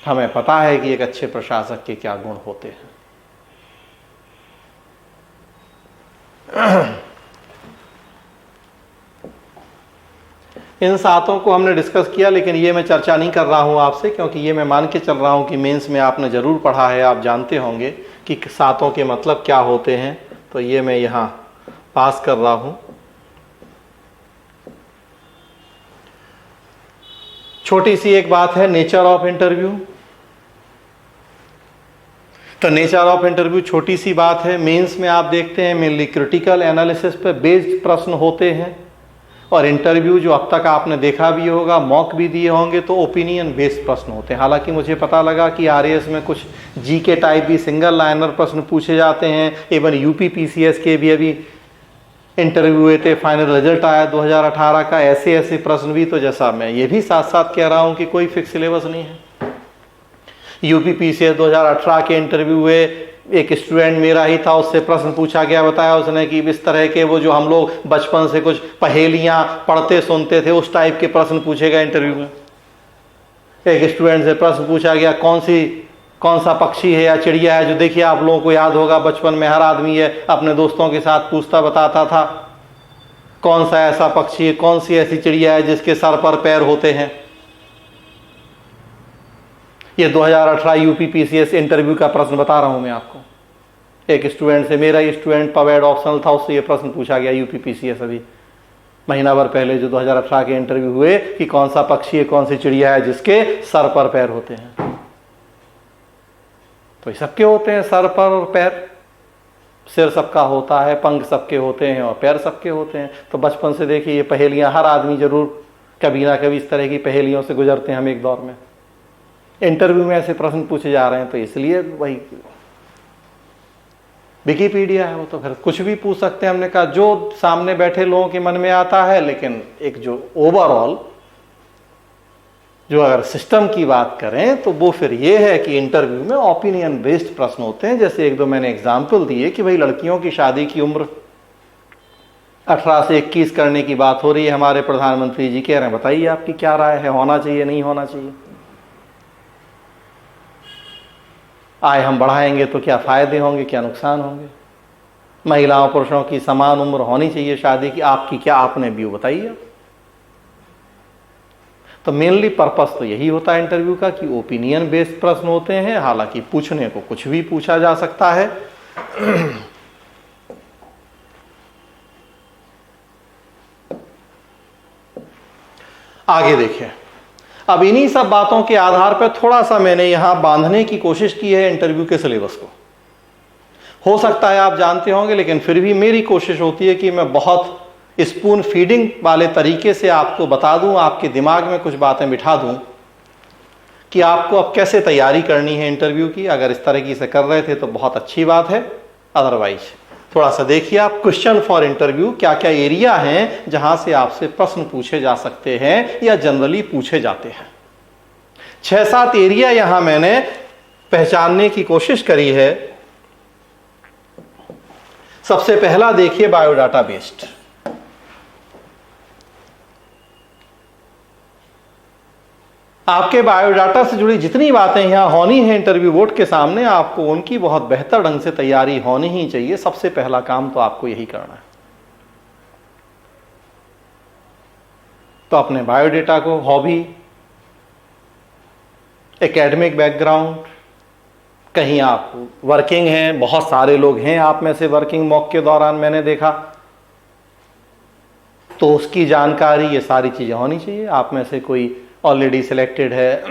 हमें पता है कि एक अच्छे प्रशासक के क्या गुण होते हैं। इन सातों को हमने डिस्कस किया, लेकिन ये मैं चर्चा नहीं कर रहा हूं आपसे, क्योंकि ये मैं मान के चल रहा हूं कि मेंस में आपने जरूर पढ़ा है, आप जानते होंगे कि सातों के मतलब क्या होते हैं। तो ये मैं यहां पास कर रहा हूं। छोटी सी एक बात है, नेचर ऑफ इंटरव्यू। तो नेचर ऑफ इंटरव्यू छोटी सी बात है। मेंस में आप देखते हैं मेनली क्रिटिकल एनालिसिस पे बेस्ड प्रश्न होते हैं, और इंटरव्यू जो अब तक आपने देखा भी होगा, मॉक भी दिए होंगे, तो ओपिनियन बेस्ड प्रश्न होते हैं। हालांकि मुझे पता लगा कि आरएएस में कुछ जीके टाइप भी सिंगल लाइनर प्रश्न पूछे जाते हैं। इवन यूपी पीसीएस के भी अभी इंटरव्यू हुए थे, फाइनल रिजल्ट आया 2018 का, ऐसे प्रश्न भी। तो जैसा मैं ये भी साथ साथ कह रहा हूं कि कोई फिक्स सिलेबस नहीं है। यूपी पीसीएस 2018 के इंटरव्यू हुए, एक स्टूडेंट मेरा ही था, उससे प्रश्न पूछा गया, बताया उसने कि इस तरह के वो जो हम लोग बचपन से कुछ पहेलियां पढ़ते सुनते थे, उस टाइप के प्रश्न पूछे गए इंटरव्यू में। एक स्टूडेंट से प्रश्न पूछा गया, कौन सा पक्षी है या चिड़िया है जो, देखिए आप लोगों को याद होगा बचपन में हर आदमी है अपने दोस्तों के साथ पूछता बताता था, कौन सा ऐसा पक्षी है, कौन सी ऐसी चिड़िया है जिसके सर पर पैर होते हैं। ये 2018 यूपी पीसीएस इंटरव्यू का प्रश्न बता रहा हूं मैं आपको। एक स्टूडेंट से, मेरा ही स्टूडेंट पवेड ऑप्शनल था, उससे ये प्रश्न पूछा गया यूपी पीसीएस अभी महीना भर पहले जो 2018 के इंटरव्यू हुए, कि कौन सा पक्षी है, कौन सी चिड़िया है जिसके सर पर पैर होते हैं। तो ये सबके होते हैं, सर पर और पैर। सिर सबका होता है, पंख सबके होते हैं और पैर सबके होते हैं। तो बचपन से देखिए ये पहेलियां हर आदमी जरूर कभी ना कभी इस तरह की पहेलियों से गुजरते हैं हम एक दौर में। इंटरव्यू में ऐसे प्रश्न पूछे जा रहे हैं, तो इसलिए वही विकिपीडिया है, वो तो फिर कुछ भी पूछ सकते हैं। हमने कहा जो सामने बैठे लोगों के मन में आता है, लेकिन एक जो ओवरऑल जो अगर सिस्टम की बात करें तो वो फिर ये है कि इंटरव्यू में ओपिनियन बेस्ड प्रश्न होते हैं। जैसे एक दो मैंने एग्जाम्पल दिए कि भाई लड़कियों की शादी की उम्र 18 से 21 करने की बात हो रही है, हमारे प्रधानमंत्री जी कह रहे हैं बताइए आपकी क्या राय है, होना चाहिए नहीं होना चाहिए, आय हम बढ़ाएंगे तो क्या फायदे होंगे क्या नुकसान होंगे, महिलाओं पुरुषों की समान उम्र होनी चाहिए शादी की, आपकी क्या आपने व्यू बताइए। तो मेनली पर्पस तो यही होता है इंटरव्यू का कि ओपिनियन बेस्ड प्रश्न होते हैं। हालांकि पूछने को कुछ भी पूछा जा सकता है। आगे देखें। अब इन्हीं सब बातों के आधार पर थोड़ा सा मैंने यहां बांधने की कोशिश की है इंटरव्यू के सिलेबस को। हो सकता है आप जानते होंगे, लेकिन फिर भी मेरी कोशिश होती है कि मैं बहुत स्पून फीडिंग वाले तरीके से आपको बता दूं, आपके दिमाग में कुछ बातें बिठा दूं कि आपको अब कैसे तैयारी करनी है इंटरव्यू की। अगर इस तरीके से कर रहे थे तो बहुत अच्छी बात है, अदरवाइज थोड़ा सा देखिए आप क्वेश्चन फॉर इंटरव्यू, क्या क्या एरिया हैं जहां से आपसे प्रश्न पूछे जा सकते हैं या जनरली पूछे जाते हैं। 6-7 एरिया यहां मैंने पहचानने की कोशिश करी है। सबसे पहला देखिए बायोडाटा बेस्ड। आपके बायोडाटा से जुड़ी जितनी बातें यहां होनी है इंटरव्यू बोर्ड के सामने, आपको उनकी बहुत बेहतर ढंग से तैयारी होनी ही चाहिए। सबसे पहला काम तो आपको यही करना है। तो अपने बायोडाटा को, हॉबी, एकेडमिक बैकग्राउंड, कहीं आप वर्किंग हैं, बहुत सारे लोग हैं आप में से वर्किंग मॉक के दौरान मैंने देखा, तो उसकी जानकारी, ये सारी चीजें होनी चाहिए। आप में से कोई ऑलरेडी सिलेक्टेड है,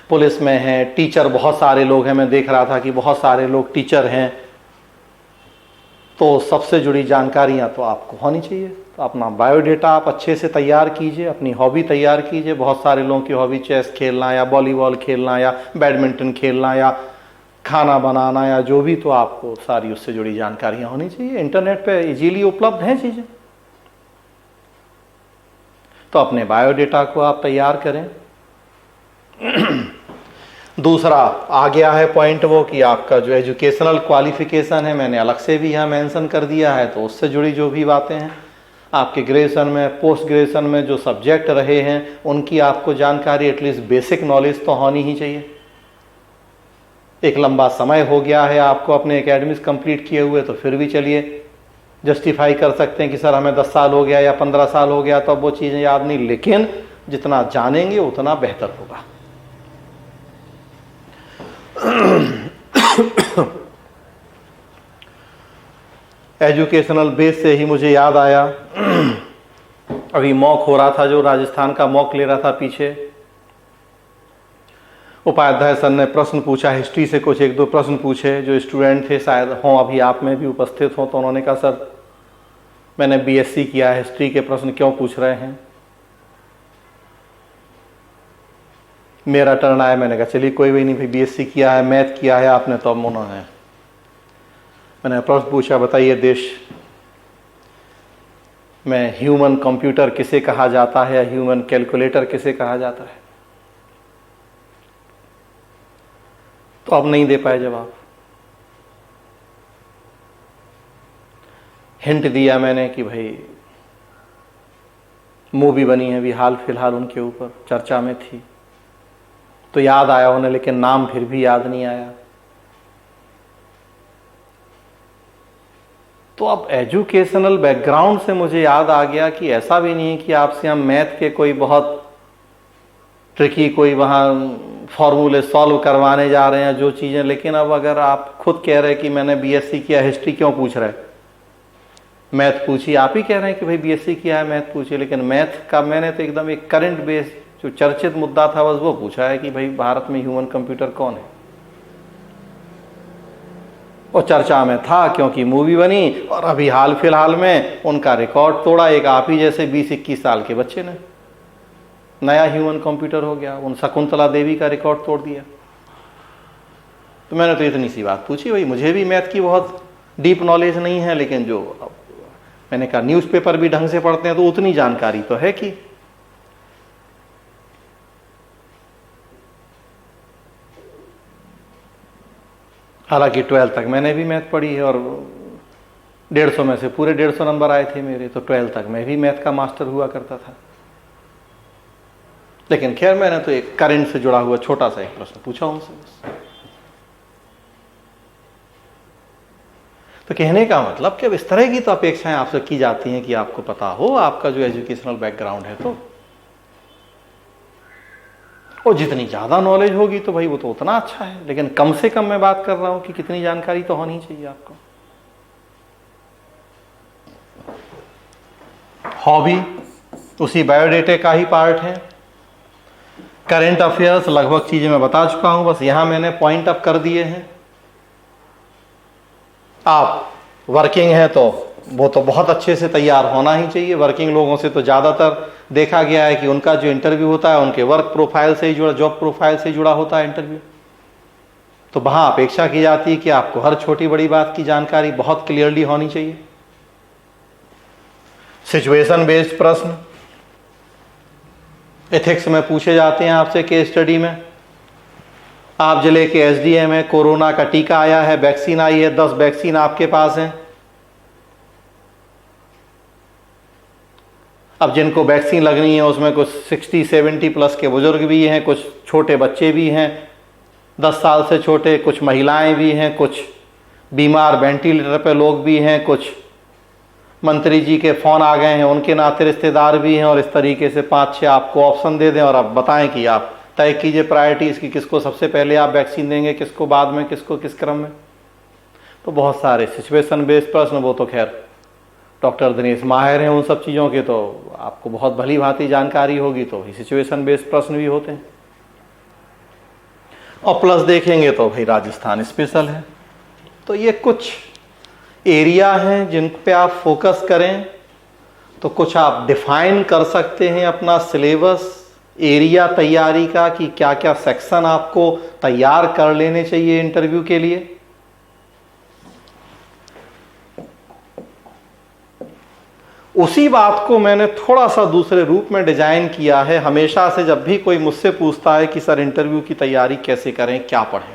पुलिस में है, टीचर बहुत सारे लोग हैं, मैं देख रहा था कि बहुत सारे लोग टीचर हैं, तो सबसे जुड़ी जानकारियां तो आपको होनी चाहिए। तो अपना बायोडेटा आप अच्छे से तैयार कीजिए, अपनी हॉबी तैयार कीजिए। बहुत सारे लोगों की हॉबी चेस खेलना या वॉलीबॉल खेलना या बैडमिंटन खेलना या खाना बनाना या जो भी, तो आपको सारी उससे जुड़ी जानकारियां होनी चाहिए। इंटरनेट पे इजीली उपलब्ध हैं चीजें, तो अपने बायोडेटा को आप तैयार करें। दूसरा आ गया है पॉइंट वो कि आपका जो एजुकेशनल क्वालिफिकेशन है, मैंने अलग से भी यहाँ मेंशन कर दिया है, तो उससे जुड़ी जो भी बातें हैं आपके ग्रेजुएशन में, पोस्ट ग्रेजुएशन में जो सब्जेक्ट रहे हैं उनकी आपको जानकारी, एटलीस्ट बेसिक नॉलेज तो होनी ही चाहिए। एक लंबा समय हो गया है आपको अपने एकेडमिक्स कंप्लीट किए हुए, तो फिर भी चलिए जस्टिफाई कर सकते हैं कि सर हमें 10 साल हो गया या 15 साल हो गया तो अब वो चीज़ें याद नहीं, लेकिन जितना जानेंगे उतना बेहतर होगा। एजुकेशनल बेस से ही मुझे याद आया, अभी मॉक हो रहा था, जो राजस्थान का मॉक ले रहा था पीछे, उपाध्याय सर ने प्रश्न पूछा, हिस्ट्री से कुछ 1-2 प्रश्न पूछे। जो स्टूडेंट थे, शायद हों अभी आप में भी उपस्थित हों, तो उन्होंने कहा सर मैंने बीएससी किया है, हिस्ट्री के प्रश्न क्यों पूछ रहे हैं। मेरा टर्न आया, मैंने कहा चलिए कोई भी नहीं भाई, बीएससी किया है, मैथ किया है आपने, तो अब उन्होंने, मैंने प्रश्न पूछा बताइए देश में ह्यूमन कंप्यूटर किसे कहा जाता है या ह्यूमन कैलकुलेटर किसे कहा जाता है, तो अब नहीं दे पाए जवाब। हिंट दिया मैंने कि भाई मूवी बनी है अभी हाल फिलहाल उनके ऊपर, चर्चा में थी, तो याद आया उन्हें, लेकिन नाम फिर भी याद नहीं आया। तो अब एजुकेशनल बैकग्राउंड से मुझे याद आ गया कि ऐसा भी नहीं है कि आपसे हम मैथ के कोई बहुत ट्रिकी कोई वहाँ फॉर्मूले सॉल्व करवाने जा रहे हैं जो चीज़ें, लेकिन अब अगर आप खुद कह रहे हैं कि मैंने बीएससी किया, हिस्ट्री क्यों पूछ रहे, मैथ पूछिए, आप ही कह रहे हैं कि भाई बीएससी किया है मैथ पूछिए, लेकिन मैथ का मैंने तो एकदम एक करंट बेस जो चर्चित मुद्दा था बस वो पूछा है कि भाई भारत में ह्यूमन कंप्यूटर कौन है, और चर्चा में था क्योंकि मूवी बनी, और अभी हाल फिलहाल में उनका रिकॉर्ड तोड़ा, एक आप ही जैसे 20-21 साल के बच्चे ने, नया ह्यूमन कंप्यूटर हो गया, उन शकुंतला देवी का रिकॉर्ड तोड़ दिया। तो मैंने तो इतनी सी बात पूछी, भाई मुझे भी मैथ की बहुत डीप नॉलेज नहीं है, लेकिन जो मैंने कहा न्यूज़पेपर भी ढंग से पढ़ते हैं तो उतनी जानकारी तो है कि। हालांकि 12th तक मैंने भी मैथ पढ़ी है और 150 में से पूरे 150 नंबर आए थे मेरे, तो 12th तक मैं भी मैथ का मास्टर हुआ करता था। लेकिन खैर मैंने तो एक करंट से जुड़ा हुआ छोटा सा एक प्रश्न पूछा उनसे बस। तो कहने का मतलब कि अब इस तरह की तो अपेक्षाएं आपसे की जाती हैं कि आपको पता हो आपका जो एजुकेशनल बैकग्राउंड है, तो और जितनी ज्यादा नॉलेज होगी तो भाई वो तो उतना अच्छा है, लेकिन कम से कम मैं बात कर रहा हूं कि कितनी जानकारी तो होनी चाहिए आपको। हॉबी उसी बायोडेटा का ही पार्ट है। करंट अफेयर्स लगभग चीजें मैं बता चुका हूं, बस यहां मैंने पॉइंट अप कर दिए हैं। आप वर्किंग हैं तो वो तो बहुत अच्छे से तैयार होना ही चाहिए। वर्किंग लोगों से तो ज़्यादातर देखा गया है कि उनका जो इंटरव्यू होता है उनके वर्क प्रोफाइल से ही जुड़ा, जॉब प्रोफाइल से जुड़ा होता है इंटरव्यू। तो वहाँ अपेक्षा की जाती है कि आपको हर छोटी बड़ी बात की जानकारी बहुत क्लियरली होनी चाहिए। सिचुएशन बेस्ड प्रश्न एथिक्स में पूछे जाते हैं आपसे केस स्टडी में। आप जिले के एसडीएम है, कोरोना का टीका आया है, वैक्सीन आई है, 10 वैक्सीन आपके पास हैं। अब जिनको वैक्सीन लगनी है उसमें कुछ 60-70 प्लस के बुजुर्ग भी हैं, कुछ छोटे बच्चे भी हैं 10 साल से छोटे, कुछ महिलाएं भी हैं, कुछ बीमार वेंटिलेटर पे लोग भी हैं, कुछ मंत्री जी के फ़ोन आ गए हैं उनके नाते रिश्तेदार भी हैं। और इस तरीके से 5-6 आपको ऑप्शन दे दें और आप बताएं कि आप तय कीजिए प्रायोरिटीज़ की, किसको सबसे पहले आप वैक्सीन देंगे, किसको बाद में, किसको किस क्रम में। तो बहुत सारे सिचुएशन बेस्ड प्रश्न, वो तो खैर डॉक्टर दिनेश माहिर हैं उन सब चीज़ों के, तो आपको बहुत भली भांति जानकारी होगी। तो सिचुएशन बेस्ड प्रश्न भी होते हैं। और प्लस देखेंगे तो भाई राजस्थान स्पेशल है। तो ये कुछ एरिया हैं जिन पे आप फोकस करें तो कुछ आप डिफाइन कर सकते हैं अपना सिलेबस एरिया तैयारी का कि क्या क्या सेक्शन आपको तैयार कर लेने चाहिए इंटरव्यू के लिए। उसी बात को मैंने थोड़ा सा दूसरे रूप में डिजाइन किया है। हमेशा से जब भी कोई मुझसे पूछता है कि सर इंटरव्यू की तैयारी कैसे करें, क्या पढ़ें,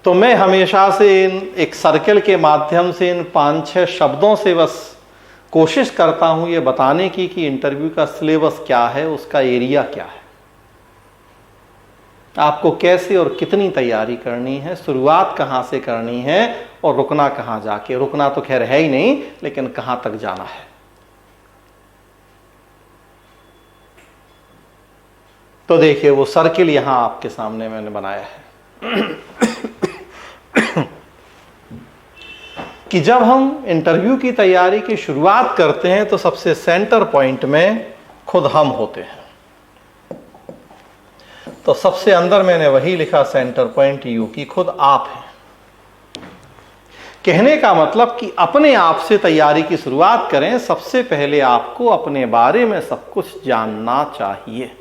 तो मैं हमेशा से इन एक सर्कल के माध्यम से इन 5-6 शब्दों से बस कोशिश करता हूं ये बताने की कि इंटरव्यू का सिलेबस क्या है, उसका एरिया क्या है, आपको कैसे और कितनी तैयारी करनी है, शुरुआत कहां से करनी है और रुकना कहां जाके। रुकना तो खैर है ही नहीं, लेकिन कहां तक जाना है। तो देखिए वो सर्किल यहां आपके सामने मैंने बनाया है कि जब हम इंटरव्यू की तैयारी की शुरुआत करते हैं तो सबसे सेंटर पॉइंट में खुद हम होते हैं। तो सबसे अंदर मैंने वही लिखा सेंटर पॉइंट यू की खुद आप हैं। कहने का मतलब कि अपने आप से तैयारी की शुरुआत करें। सबसे पहले आपको अपने बारे में सब कुछ जानना चाहिए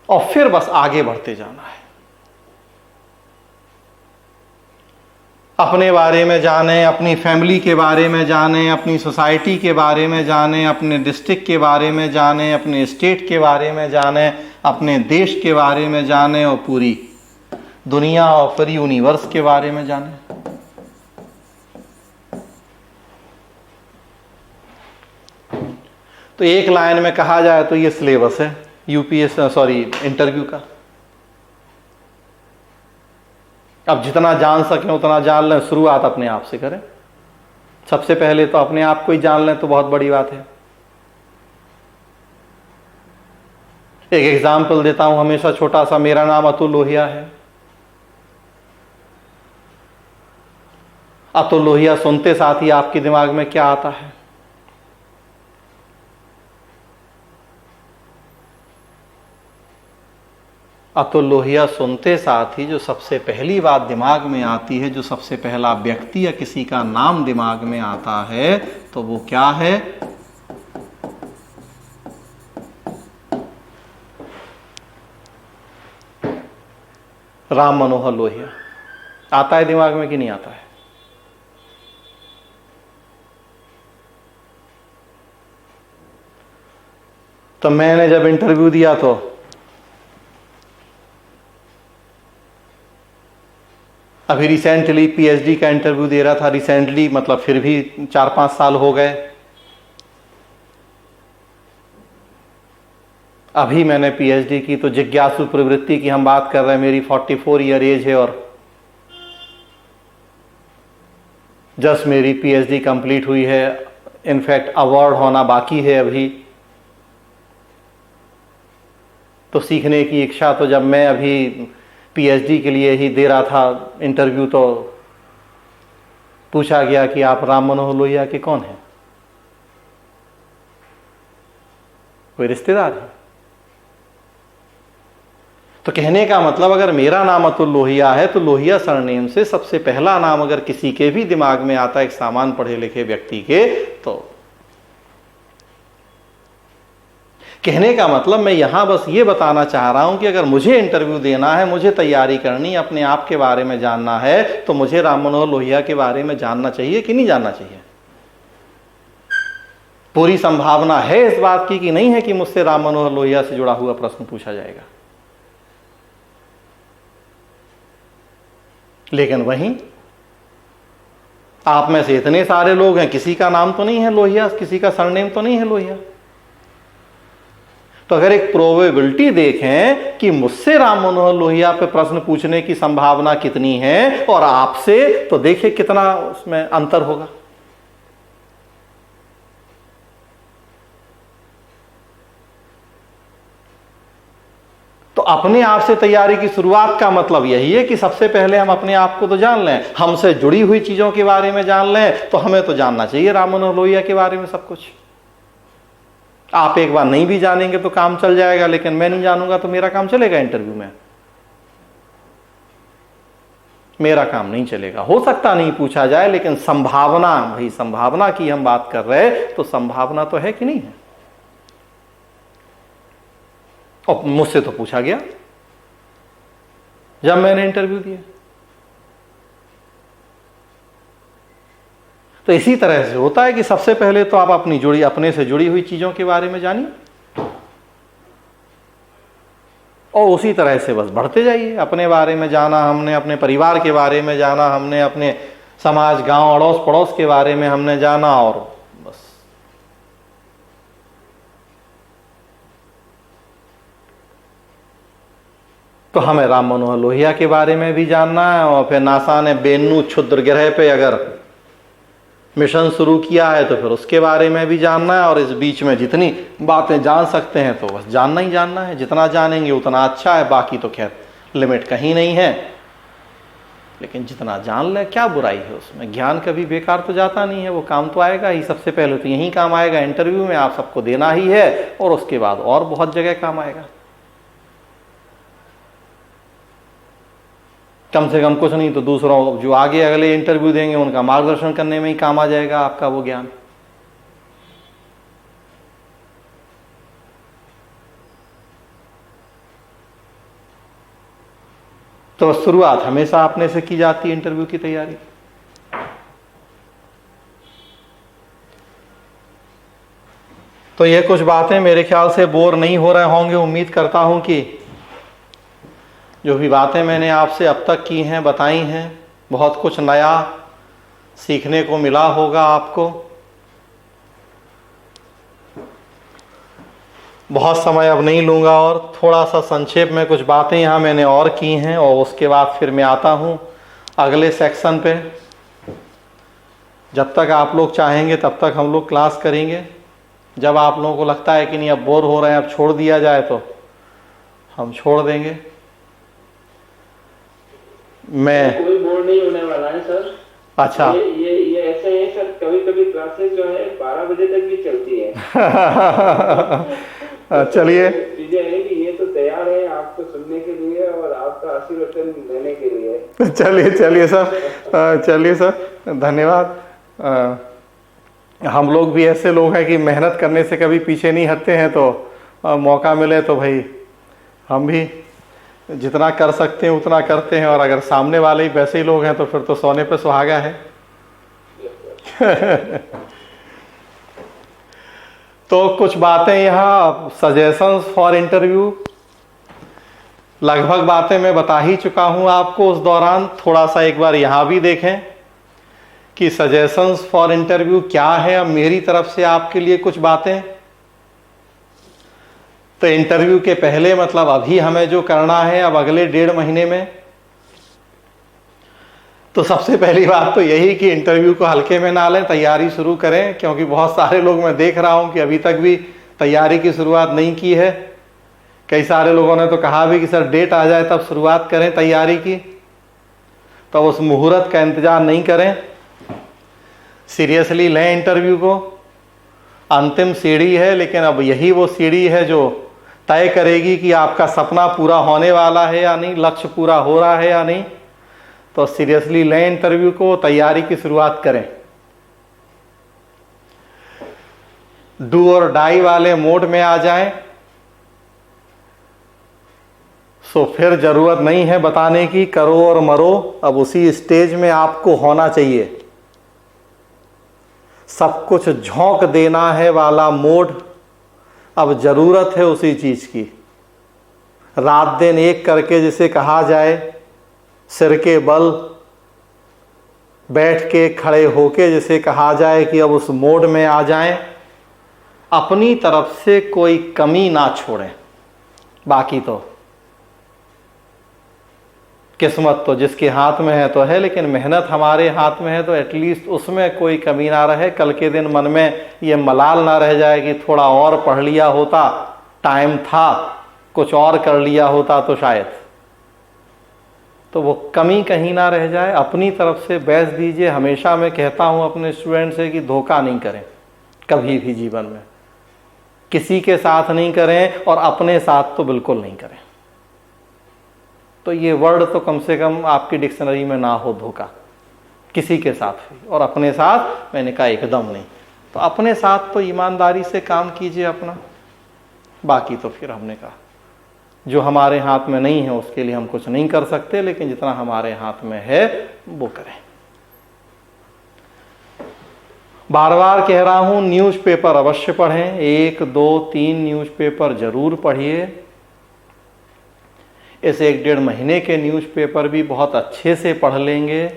और फिर बस आगे बढ़ते जाना है। अपने बारे में जानें, अपनी फैमिली के बारे में जानें, अपनी सोसाइटी के बारे में जानें, अपने डिस्ट्रिक्ट के बारे में जानें, अपने स्टेट के बारे में जानें, अपने देश के बारे में जानें और पूरी दुनिया और फिर यूनिवर्स के बारे में जानें। तो एक लाइन में कहा जाए तो ये सिलेबस है इंटरव्यू का। अब जितना जान सकें उतना जान लें। शुरुआत अपने आप से करें। सबसे पहले तो अपने आप को ही जान लें तो बहुत बड़ी बात है। एक एग्जाम्पल देता हूं हमेशा छोटा सा। मेरा नाम अतुल लोहिया है। अतुल लोहिया सुनते साथ ही आपके दिमाग में क्या आता है? अतुल लोहिया सुनते साथ ही जो सबसे पहली बात दिमाग में आती है, जो सबसे पहला व्यक्ति या किसी का नाम दिमाग में आता है, तो वो क्या है? राम मनोहर लोहिया। आता है दिमाग में कि नहीं आता है? तो मैंने जब इंटरव्यू दिया तो अभी रिसेंटली पीएचडी का इंटरव्यू दे रहा था। रिसेंटली मतलब फिर भी 4-5 साल हो गए। अभी मैंने पीएचडी की। तो जिज्ञासु प्रवृत्ति की हम बात कर रहे हैं। मेरी 44 ईयर एज है और जस्ट मेरी पीएचडी कंप्लीट हुई है। इनफैक्ट अवार्ड होना बाकी है अभी। तो सीखने की इच्छा, तो जब मैं अभी पीएचडी के लिए ही दे रहा था इंटरव्यू, तो पूछा गया कि आप राम मनोहर लोहिया के कौन हैं? कोई रिश्तेदार है? तो कहने का मतलब अगर मेरा नाम अतुल लोहिया है तो लोहिया सरनेम से सबसे पहला नाम अगर किसी के भी दिमाग में आता है, एक सामान्य पढ़े लिखे व्यक्ति के, तो कहने का मतलब मैं यहां बस ये बताना चाह रहा हूं कि अगर मुझे इंटरव्यू देना है, मुझे तैयारी करनी, अपने आप के बारे में जानना है, तो मुझे राम मनोहर लोहिया के बारे में जानना चाहिए कि नहीं जानना चाहिए? पूरी संभावना है इस बात की कि नहीं है कि मुझसे राम मनोहर लोहिया से जुड़ा हुआ प्रश्न पूछा जाएगा। लेकिन वहीं आप में से इतने सारे लोग हैं, किसी का नाम तो नहीं है लोहिया, किसी का सरनेम तो नहीं है लोहिया। तो अगर एक प्रोबेबिलिटी देखें कि मुझसे राम मनोहर लोहिया पे प्रश्न पूछने की संभावना कितनी है और आपसे, तो देखिए कितना उसमें अंतर होगा। तो अपने आप से तैयारी की शुरुआत का मतलब यही है कि सबसे पहले हम अपने आप को तो जान लें, हमसे जुड़ी हुई चीजों के बारे में जान लें। तो हमें तो जानना चाहिए राम मनोहर लोहिया के बारे में सब कुछ। आप एक बार नहीं भी जानेंगे तो काम चल जाएगा, लेकिन मैं नहीं जानूंगा तो मेरा काम चलेगा? इंटरव्यू में मेरा काम नहीं चलेगा। हो सकता नहीं पूछा जाए, लेकिन संभावना, भाई संभावना की हम बात कर रहे हैं, तो संभावना तो है कि नहीं है? और मुझसे तो पूछा गया जब मैंने इंटरव्यू दिया। तो इसी तरह से होता है कि सबसे पहले तो आप अपने से जुड़ी हुई चीजों के बारे में जानिए। और उसी तरह से बस बढ़ते जाइए। अपने बारे में जाना हमने, अपने परिवार के बारे में जाना हमने, अपने समाज, गांव, अड़ोस पड़ोस के बारे में हमने जाना, और बस तो हमें राम मनोहर लोहिया के बारे में भी जानना है, और फिर नासा ने बेन्नू क्षुद्र ग्रह पे अगर मिशन शुरू किया है तो फिर उसके बारे में भी जानना है। और इस बीच में जितनी बातें जान सकते हैं तो बस जानना ही जानना है। जितना जानेंगे उतना अच्छा है, बाकी तो खैर लिमिट कहीं नहीं है, लेकिन जितना जान ले क्या बुराई है उसमें। ज्ञान कभी बेकार तो जाता नहीं है, वो काम तो आएगा ही। सबसे पहले तो यही काम आएगा, इंटरव्यू में आप सबको देना ही है, और उसके बाद और बहुत जगह काम आएगा। कम से कम कुछ नहीं तो दूसरों जो आगे अगले इंटरव्यू देंगे उनका मार्गदर्शन करने में ही काम आ जाएगा आपका वो ज्ञान। तो शुरुआत हमेशा अपने से की जाती है इंटरव्यू की तैयारी। तो ये कुछ बातें मेरे ख्याल से बोर नहीं हो रहे होंगे। उम्मीद करता हूं कि जो भी बातें मैंने आपसे अब तक की हैं, बताई हैं, बहुत कुछ नया सीखने को मिला होगा आपको। बहुत समय अब नहीं लूँगा, और थोड़ा सा संक्षेप में कुछ बातें यहाँ मैंने और की हैं, और उसके बाद फिर मैं आता हूँ अगले सेक्शन पे। जब तक आप लोग चाहेंगे तब तक हम लोग क्लास करेंगे। जब आप लोगों को लगता है कि नहीं अब बोर हो रहे हैं, अब छोड़ दिया जाए, तो हम छोड़ देंगे। मैं कोई बोर नहीं होने वाला है सर। अच्छा, ये ऐसे है सर, कभी कभी क्लासेस जो है 12 बजे तक भी चलती है। चलिए चीजें है कि ये तो तैयार है आपको सुनने के लिए और आपका आशीर्वचन लेने के लिए। चलिए सर, चलिए सर, धन्यवाद। हम लोग भी ऐसे लोग हैं कि मेहनत करने से कभी पीछे नहीं हटते हैं, तो मौका मिले तो भाई हम भी जितना कर सकते हैं उतना करते हैं। और अगर सामने वाले ही वैसे ही लोग हैं तो फिर तो सोने पे सुहागा है। तो कुछ बातें यहाँ सजेशंस फॉर इंटरव्यू, लगभग बातें मैं बता ही चुका हूँ आपको उस दौरान। थोड़ा सा एक बार यहाँ भी देखें कि सजेशंस फॉर इंटरव्यू क्या है। अब मेरी तरफ से आपके लिए कुछ बातें, तो इंटरव्यू के पहले मतलब अभी हमें जो करना है अब अगले 1.5 महीने में, तो सबसे पहली बात तो यही कि इंटरव्यू को हल्के में ना लें, तैयारी शुरू करें। क्योंकि बहुत सारे लोग मैं देख रहा हूं कि अभी तक भी तैयारी की शुरुआत नहीं की है। कई सारे लोगों ने तो कहा भी कि सर डेट आ जाए तब शुरुआत करें तैयारी की, तो उस मुहूर्त का इंतजार नहीं करें, सीरियसली लें इंटरव्यू को। अंतिम सीढ़ी है, लेकिन अब यही वो सीढ़ी है जो तय करेगी कि आपका सपना पूरा होने वाला है या नहीं, लक्ष्य पूरा हो रहा है या नहीं। तो सीरियसली लें इंटरव्यू को, तैयारी की शुरुआत करें। डू और डाई वाले मोड में आ जाएं, सो फिर जरूरत नहीं है बताने की, करो और मरो। अब उसी स्टेज में आपको होना चाहिए। सब कुछ झोंक देना है वाला मोड, अब जरूरत है उसी चीज की। रात दिन एक करके जिसे कहा जाए, सिर के बल बैठ के खड़े होके जिसे कहा जाए कि अब उस मोड में आ जाएं। अपनी तरफ से कोई कमी ना छोड़ें। बाकी तो किस्मत तो जिसके हाथ में है तो है, लेकिन मेहनत हमारे हाथ में है, तो एटलीस्ट उसमें कोई कमी ना रहे। कल के दिन मन में ये मलाल ना रह जाए कि थोड़ा और पढ़ लिया होता, टाइम था, कुछ और कर लिया होता तो शायद, तो वो कमी कहीं ना रह जाए। अपनी तरफ से बेस्ट दीजिए। हमेशा मैं कहता हूँ अपने स्टूडेंट से कि धोखा नहीं करें कभी भी जीवन में, किसी के साथ नहीं करें और अपने साथ तो बिल्कुल नहीं करें। तो ये वर्ड तो कम से कम आपकी डिक्शनरी में ना हो, धोखा। किसी के साथ भी, और अपने साथ मैंने कहा एकदम नहीं। तो अपने साथ तो ईमानदारी से काम कीजिए अपना। बाकी तो फिर हमने कहा जो हमारे हाथ में नहीं है उसके लिए हम कुछ नहीं कर सकते, लेकिन जितना हमारे हाथ में है वो करें। बार बार कह रहा हूं, न्यूज़पेपर अवश्य पढ़ें। 1, 2, 3 न्यूज़पेपर जरूर पढ़िए। इस 1-1.5 महीने के न्यूज़पेपर भी बहुत अच्छे से पढ़ लेंगे,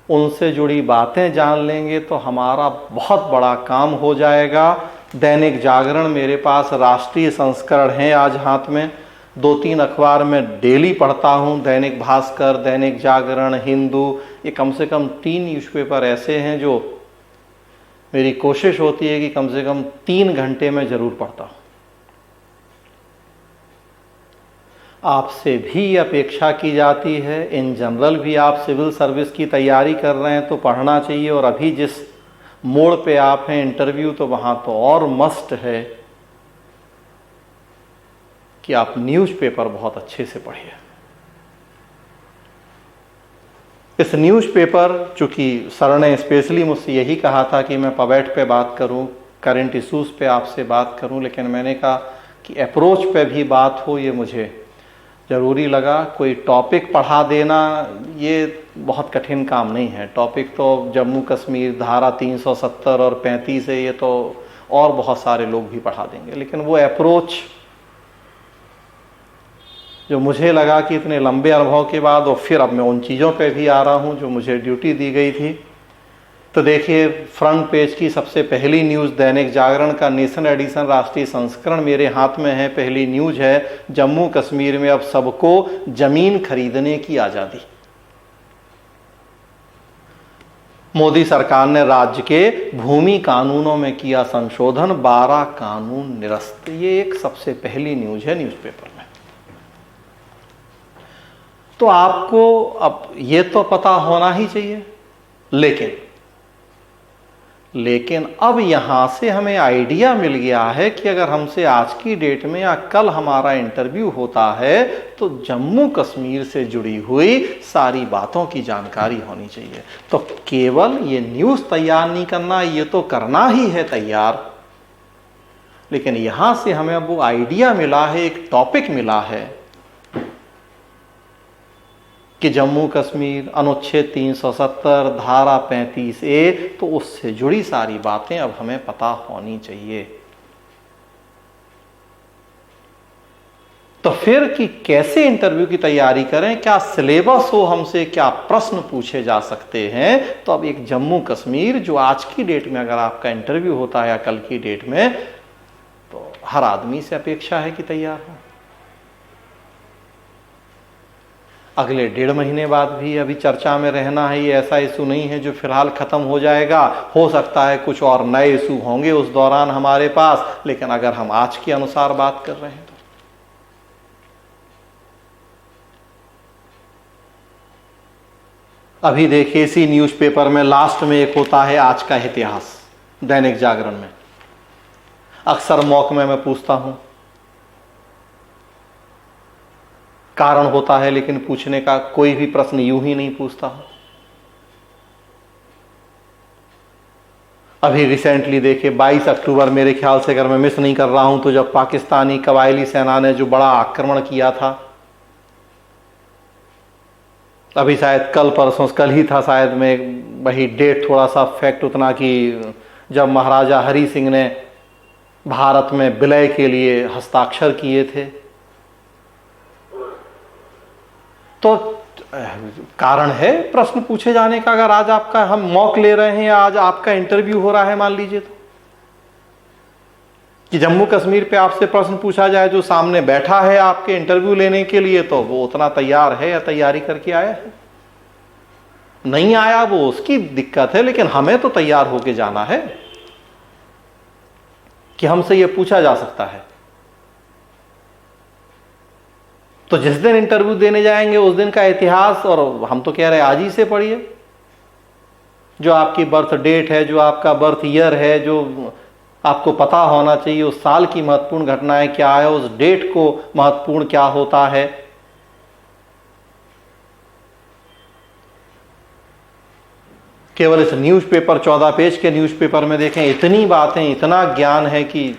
उनसे जुड़ी बातें जान लेंगे तो हमारा बहुत बड़ा काम हो जाएगा। दैनिक जागरण मेरे पास राष्ट्रीय संस्करण हैं आज हाथ में, 2-3 अखबार में डेली पढ़ता हूँ, दैनिक भास्कर, दैनिक जागरण, हिंदू, ये कम से कम 3 न्यूज़पेपर ऐसे हैं जो मेरी कोशिश होती है कि कम से कम 3 घंटे में ज़रूर पढ़ता हूँ। आपसे भी अपेक्षा की जाती है, इन जनरल भी आप सिविल सर्विस की तैयारी कर रहे हैं तो पढ़ना चाहिए, और अभी जिस मोड़ पे आप हैं इंटरव्यू, तो वहाँ तो और मस्ट है कि आप न्यूज़पेपर बहुत अच्छे से पढ़िए। इस न्यूज़पेपर, चूँकि सर ने स्पेशली मुझसे यही कहा था कि मैं पवेट पे बात करूं, करंट इश्यूज़ पे आपसे बात करूं, लेकिन मैंने कहा कि अप्रोच पे भी बात हो, ये मुझे ज़रूरी लगा। कोई टॉपिक पढ़ा देना ये बहुत कठिन काम नहीं है। टॉपिक तो जम्मू कश्मीर, धारा 370 और 35 है, ये तो और बहुत सारे लोग भी पढ़ा देंगे, लेकिन वो अप्रोच जो मुझे लगा कि इतने लंबे अनुभव के बाद, और फिर अब मैं उन चीज़ों पे भी आ रहा हूँ जो मुझे ड्यूटी दी गई थी। तो देखिए, फ्रंट पेज की सबसे पहली न्यूज़ दैनिक जागरण का नेशन एडिशन राष्ट्रीय संस्करण मेरे हाथ में है। पहली न्यूज़ है, जम्मू कश्मीर में अब सबको जमीन खरीदने की आज़ादी। मोदी सरकार ने राज्य के भूमि कानूनों में किया संशोधन, 12 कानून निरस्त। ये एक सबसे पहली न्यूज़ है न्यूज़पेपर में। तो आपको अब ये तो पता होना ही चाहिए, लेकिन अब यहां से हमें आइडिया मिल गया है कि अगर हमसे आज की डेट में या कल हमारा इंटरव्यू होता है तो जम्मू कश्मीर से जुड़ी हुई सारी बातों की जानकारी होनी चाहिए। तो केवल ये न्यूज़ तैयार नहीं करना, ये तो करना ही है तैयार, लेकिन यहां से हमें अब वो आइडिया मिला है, एक टॉपिक मिला है कि जम्मू कश्मीर, अनुच्छेद 370, धारा 35A, तो उससे जुड़ी सारी बातें अब हमें पता होनी चाहिए। तो फिर कि कैसे इंटरव्यू की तैयारी करें, क्या सिलेबस हो हमसे, क्या प्रश्न पूछे जा सकते हैं। तो अब एक जम्मू कश्मीर जो आज की डेट में अगर आपका इंटरव्यू होता है या कल की डेट में, तो हर आदमी से अपेक्षा है कि तैयार हो। अगले 1.5 महीने बाद भी अभी चर्चा में रहना है, ये ऐसा इशू नहीं है जो फिलहाल खत्म हो जाएगा। हो सकता है कुछ और नए इशू होंगे उस दौरान हमारे पास, लेकिन अगर हम आज के अनुसार बात कर रहे हैं तो अभी देखिए, इसी न्यूज़पेपर में लास्ट में एक होता है आज का इतिहास, दैनिक जागरण में। अक्सर मॉक में मैं पूछता हूं, कारण होता है लेकिन पूछने का कोई भी प्रश्न यूं ही नहीं पूछता हूं। अभी रिसेंटली देखिए 22 अक्टूबर मेरे ख्याल से, अगर मैं मिस नहीं कर रहा हूं, तो जब पाकिस्तानी कबायली सेना ने जो बड़ा आक्रमण किया था, अभी शायद कल परसों, कल ही था शायद, में वही डेट थोड़ा सा फैक्ट उतना कि जब महाराजा हरि सिंह ने भारत में विलय के लिए हस्ताक्षर किए थे, तो कारण है प्रश्न पूछे जाने का। अगर आज आपका हम मॉक ले रहे हैं, आज आपका इंटरव्यू हो रहा है, मान लीजिए तो, कि जम्मू कश्मीर पे आपसे प्रश्न पूछा जाए, जो सामने बैठा है आपके इंटरव्यू लेने के लिए, तो वो उतना तैयार है या तैयारी करके आया है। नहीं आया वो उसकी दिक्कत है, लेकिन हमें तो तैयार होके जाना है कि हमसे ये पूछा जा सकता है। तो जिस दिन इंटरव्यू देने जाएंगे उस दिन का इतिहास, और हम तो कह रहे हैं आज ही से पढ़िए। जो आपकी बर्थ डेट है, जो आपका बर्थ ईयर है, जो आपको पता होना चाहिए, उस साल की महत्वपूर्ण घटनाएं क्या है, उस डेट को महत्वपूर्ण क्या होता है। केवल इस न्यूज़पेपर, 14 पेज के न्यूज़पेपर में देखें, इतनी बातें, इतना ज्ञान है कि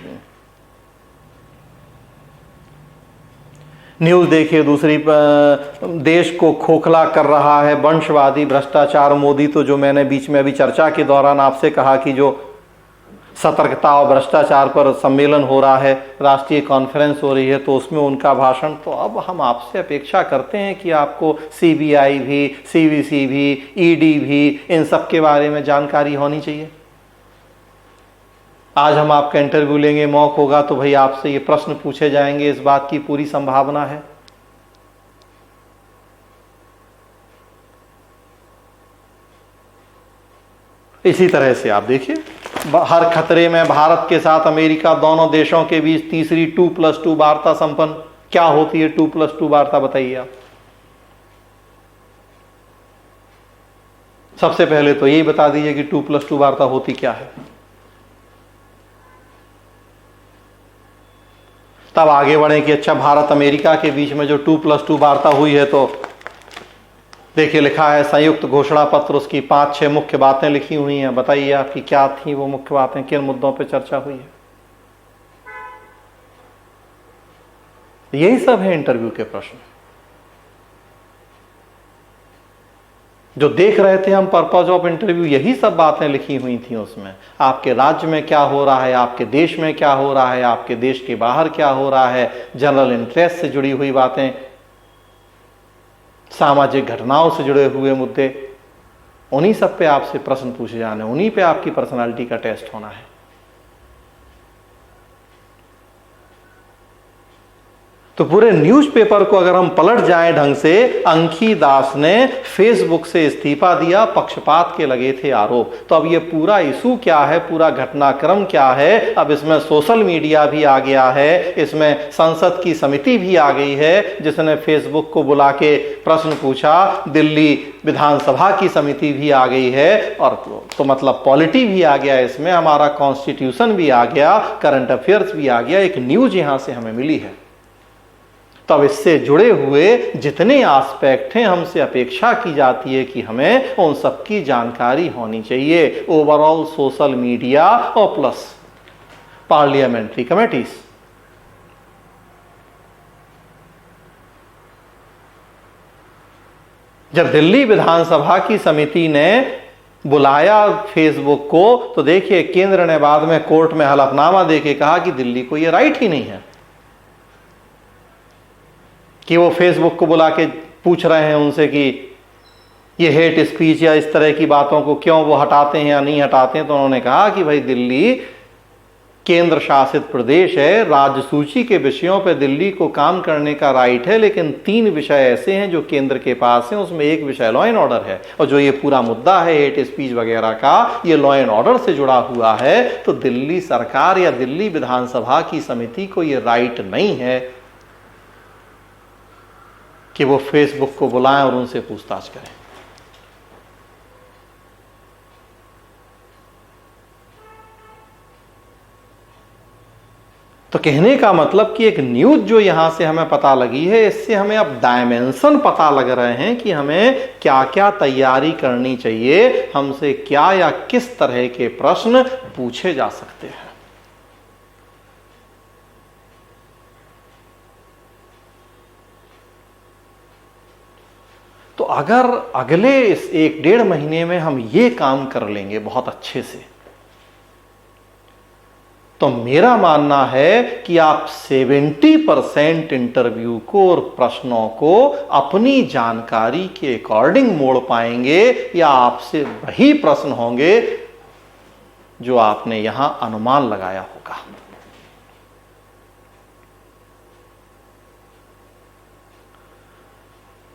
न्यूज़ देखिए दूसरी, देश को खोखला कर रहा है वंशवादी भ्रष्टाचार मोदी। तो जो मैंने बीच में अभी चर्चा के दौरान आपसे कहा कि जो सतर्कता और भ्रष्टाचार पर सम्मेलन हो रहा है, राष्ट्रीय कॉन्फ्रेंस हो रही है, तो उसमें उनका भाषण। तो अब हम आपसे अपेक्षा करते हैं कि आपको सीबीआई भी, सीवीसी भी, ईडी भी, इन सब के बारे में जानकारी होनी चाहिए। आज हम आपका इंटरव्यू लेंगे, मौक होगा तो भाई आपसे ये प्रश्न पूछे जाएंगे, इस बात की पूरी संभावना है। इसी तरह से आप देखिए, हर खतरे में भारत के साथ अमेरिका, दोनों देशों के बीच तीसरी 2+2 वार्ता संपन्न। क्या होती है 2+2 वार्ता, बताइए आप। सबसे पहले तो यही बता दीजिए कि 2+2 वार्ता होती क्या है, तब आगे बढ़े कि अच्छा भारत अमेरिका के बीच में जो 2+2 वार्ता हुई है, तो देखिए लिखा है संयुक्त घोषणा पत्र, उसकी 5-6 मुख्य बातें लिखी हुई हैं। बताइए आपकी क्या थी वो मुख्य बातें, किन मुद्दों पे चर्चा हुई है। यही सब है इंटरव्यू के प्रश्न जो देख रहे थे हम, पर्पज ऑफ इंटरव्यू, यही सब बातें लिखी हुई थी उसमें। आपके राज्य में क्या हो रहा है, आपके देश में क्या हो रहा है, आपके देश के बाहर क्या हो रहा है, जनरल इंटरेस्ट से जुड़ी हुई बातें, सामाजिक घटनाओं से जुड़े हुए मुद्दे, उन्हीं सब पे आपसे प्रश्न पूछे जाने, उन्हीं पे आपकी पर्सनालिटी का टेस्ट होना है। तो पूरे न्यूज़पेपर को अगर हम पलट जाएं ढंग से, अंखी दास ने फेसबुक से इस्तीफा दिया, पक्षपात के लगे थे आरोप। तो अब ये पूरा इशू क्या है, पूरा घटनाक्रम क्या है, अब इसमें सोशल मीडिया भी आ गया है, इसमें संसद की समिति भी आ गई है जिसने फेसबुक को बुला के प्रश्न पूछा, दिल्ली विधानसभा की समिति भी आ गई है, और तो मतलब पॉलिटी भी आ गया, इसमें हमारा कॉन्स्टिट्यूशन भी आ गया, करंट अफेयर्स भी आ गया, एक न्यूज यहां से हमें मिली है। तब इससे जुड़े हुए जितने एस्पेक्ट हैं, हमसे अपेक्षा की जाती है कि हमें उन सब की जानकारी होनी चाहिए। ओवरऑल सोशल मीडिया और प्लस पार्लियामेंट्री कमेटीज। जब दिल्ली विधानसभा की समिति ने बुलाया फेसबुक को, तो देखिए केंद्र ने बाद में कोर्ट में हलफनामा देके कहा कि दिल्ली को यह राइट ही नहीं है कि वो फेसबुक को बुला के पूछ रहे हैं उनसे कि ये हेट स्पीच या इस तरह की बातों को क्यों वो हटाते हैं या नहीं हटाते हैं। तो उन्होंने कहा कि भाई दिल्ली केंद्र शासित प्रदेश है, राज्य सूची के विषयों पे दिल्ली को काम करने का राइट है, लेकिन 3 विषय ऐसे हैं जो केंद्र के पास हैं, उसमें एक विषय लॉ एंड ऑर्डर है, और जो ये पूरा मुद्दा है हेट स्पीच वगैरह का, ये लॉ एंड ऑर्डर से जुड़ा हुआ है। तो दिल्ली सरकार या दिल्ली विधानसभा की समिति को ये राइट नहीं है कि वो फेसबुक को बुलाएं और उनसे पूछताछ करें। तो कहने का मतलब कि एक न्यूज जो यहां से हमें पता लगी है, इससे हमें अब डायमेंशन पता लग रहे हैं कि हमें क्या क्या तैयारी करनी चाहिए, हमसे क्या या किस तरह के प्रश्न पूछे जा सकते हैं। तो अगर अगले इस 1-1.5 महीने में हम ये काम कर लेंगे बहुत अच्छे से, तो मेरा मानना है कि आप 70% इंटरव्यू को और प्रश्नों को अपनी जानकारी के अकॉर्डिंग मोड़ पाएंगे, या आपसे वही प्रश्न होंगे जो आपने यहां अनुमान लगाया होगा।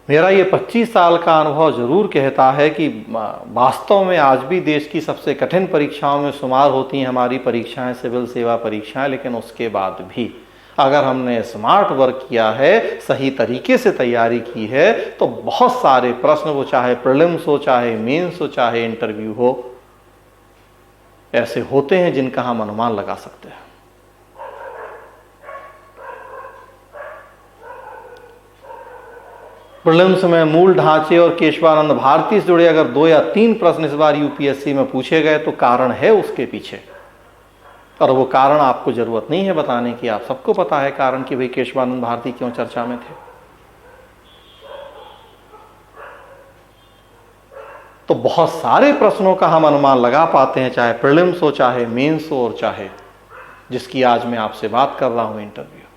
मेरा ये 25 साल का अनुभव जरूर कहता है कि वास्तव में आज भी देश की सबसे कठिन परीक्षाओं में शुमार होती हैं हमारी परीक्षाएं, सिविल सेवा परीक्षाएं, लेकिन उसके बाद भी अगर हमने स्मार्ट वर्क किया है, सही तरीके से तैयारी की है, तो बहुत सारे प्रश्न, वो चाहे प्रीलिम्स हो, चाहे मेंस हो, चाहे इंटरव्यू हो, ऐसे होते हैं जिनका हम अनुमान लगा सकते हैं। प्रीलिम्स में मूल ढांचे और केशवानंद भारती से जुड़े अगर 2 या 3 प्रश्न इस बार यूपीएससी में पूछे गए, तो कारण है उसके पीछे, और वो कारण आपको जरूरत नहीं है बताने की, आप सबको पता है कारण कि भाई केशवानंद भारती क्यों चर्चा में थे। तो बहुत सारे प्रश्नों का हम अनुमान लगा पाते हैं, चाहे प्रीलिम्स हो, चाहे मेंस हो, और चाहे जिसकी आज मैं आपसे बात कर रहा हूं इंटरव्यू।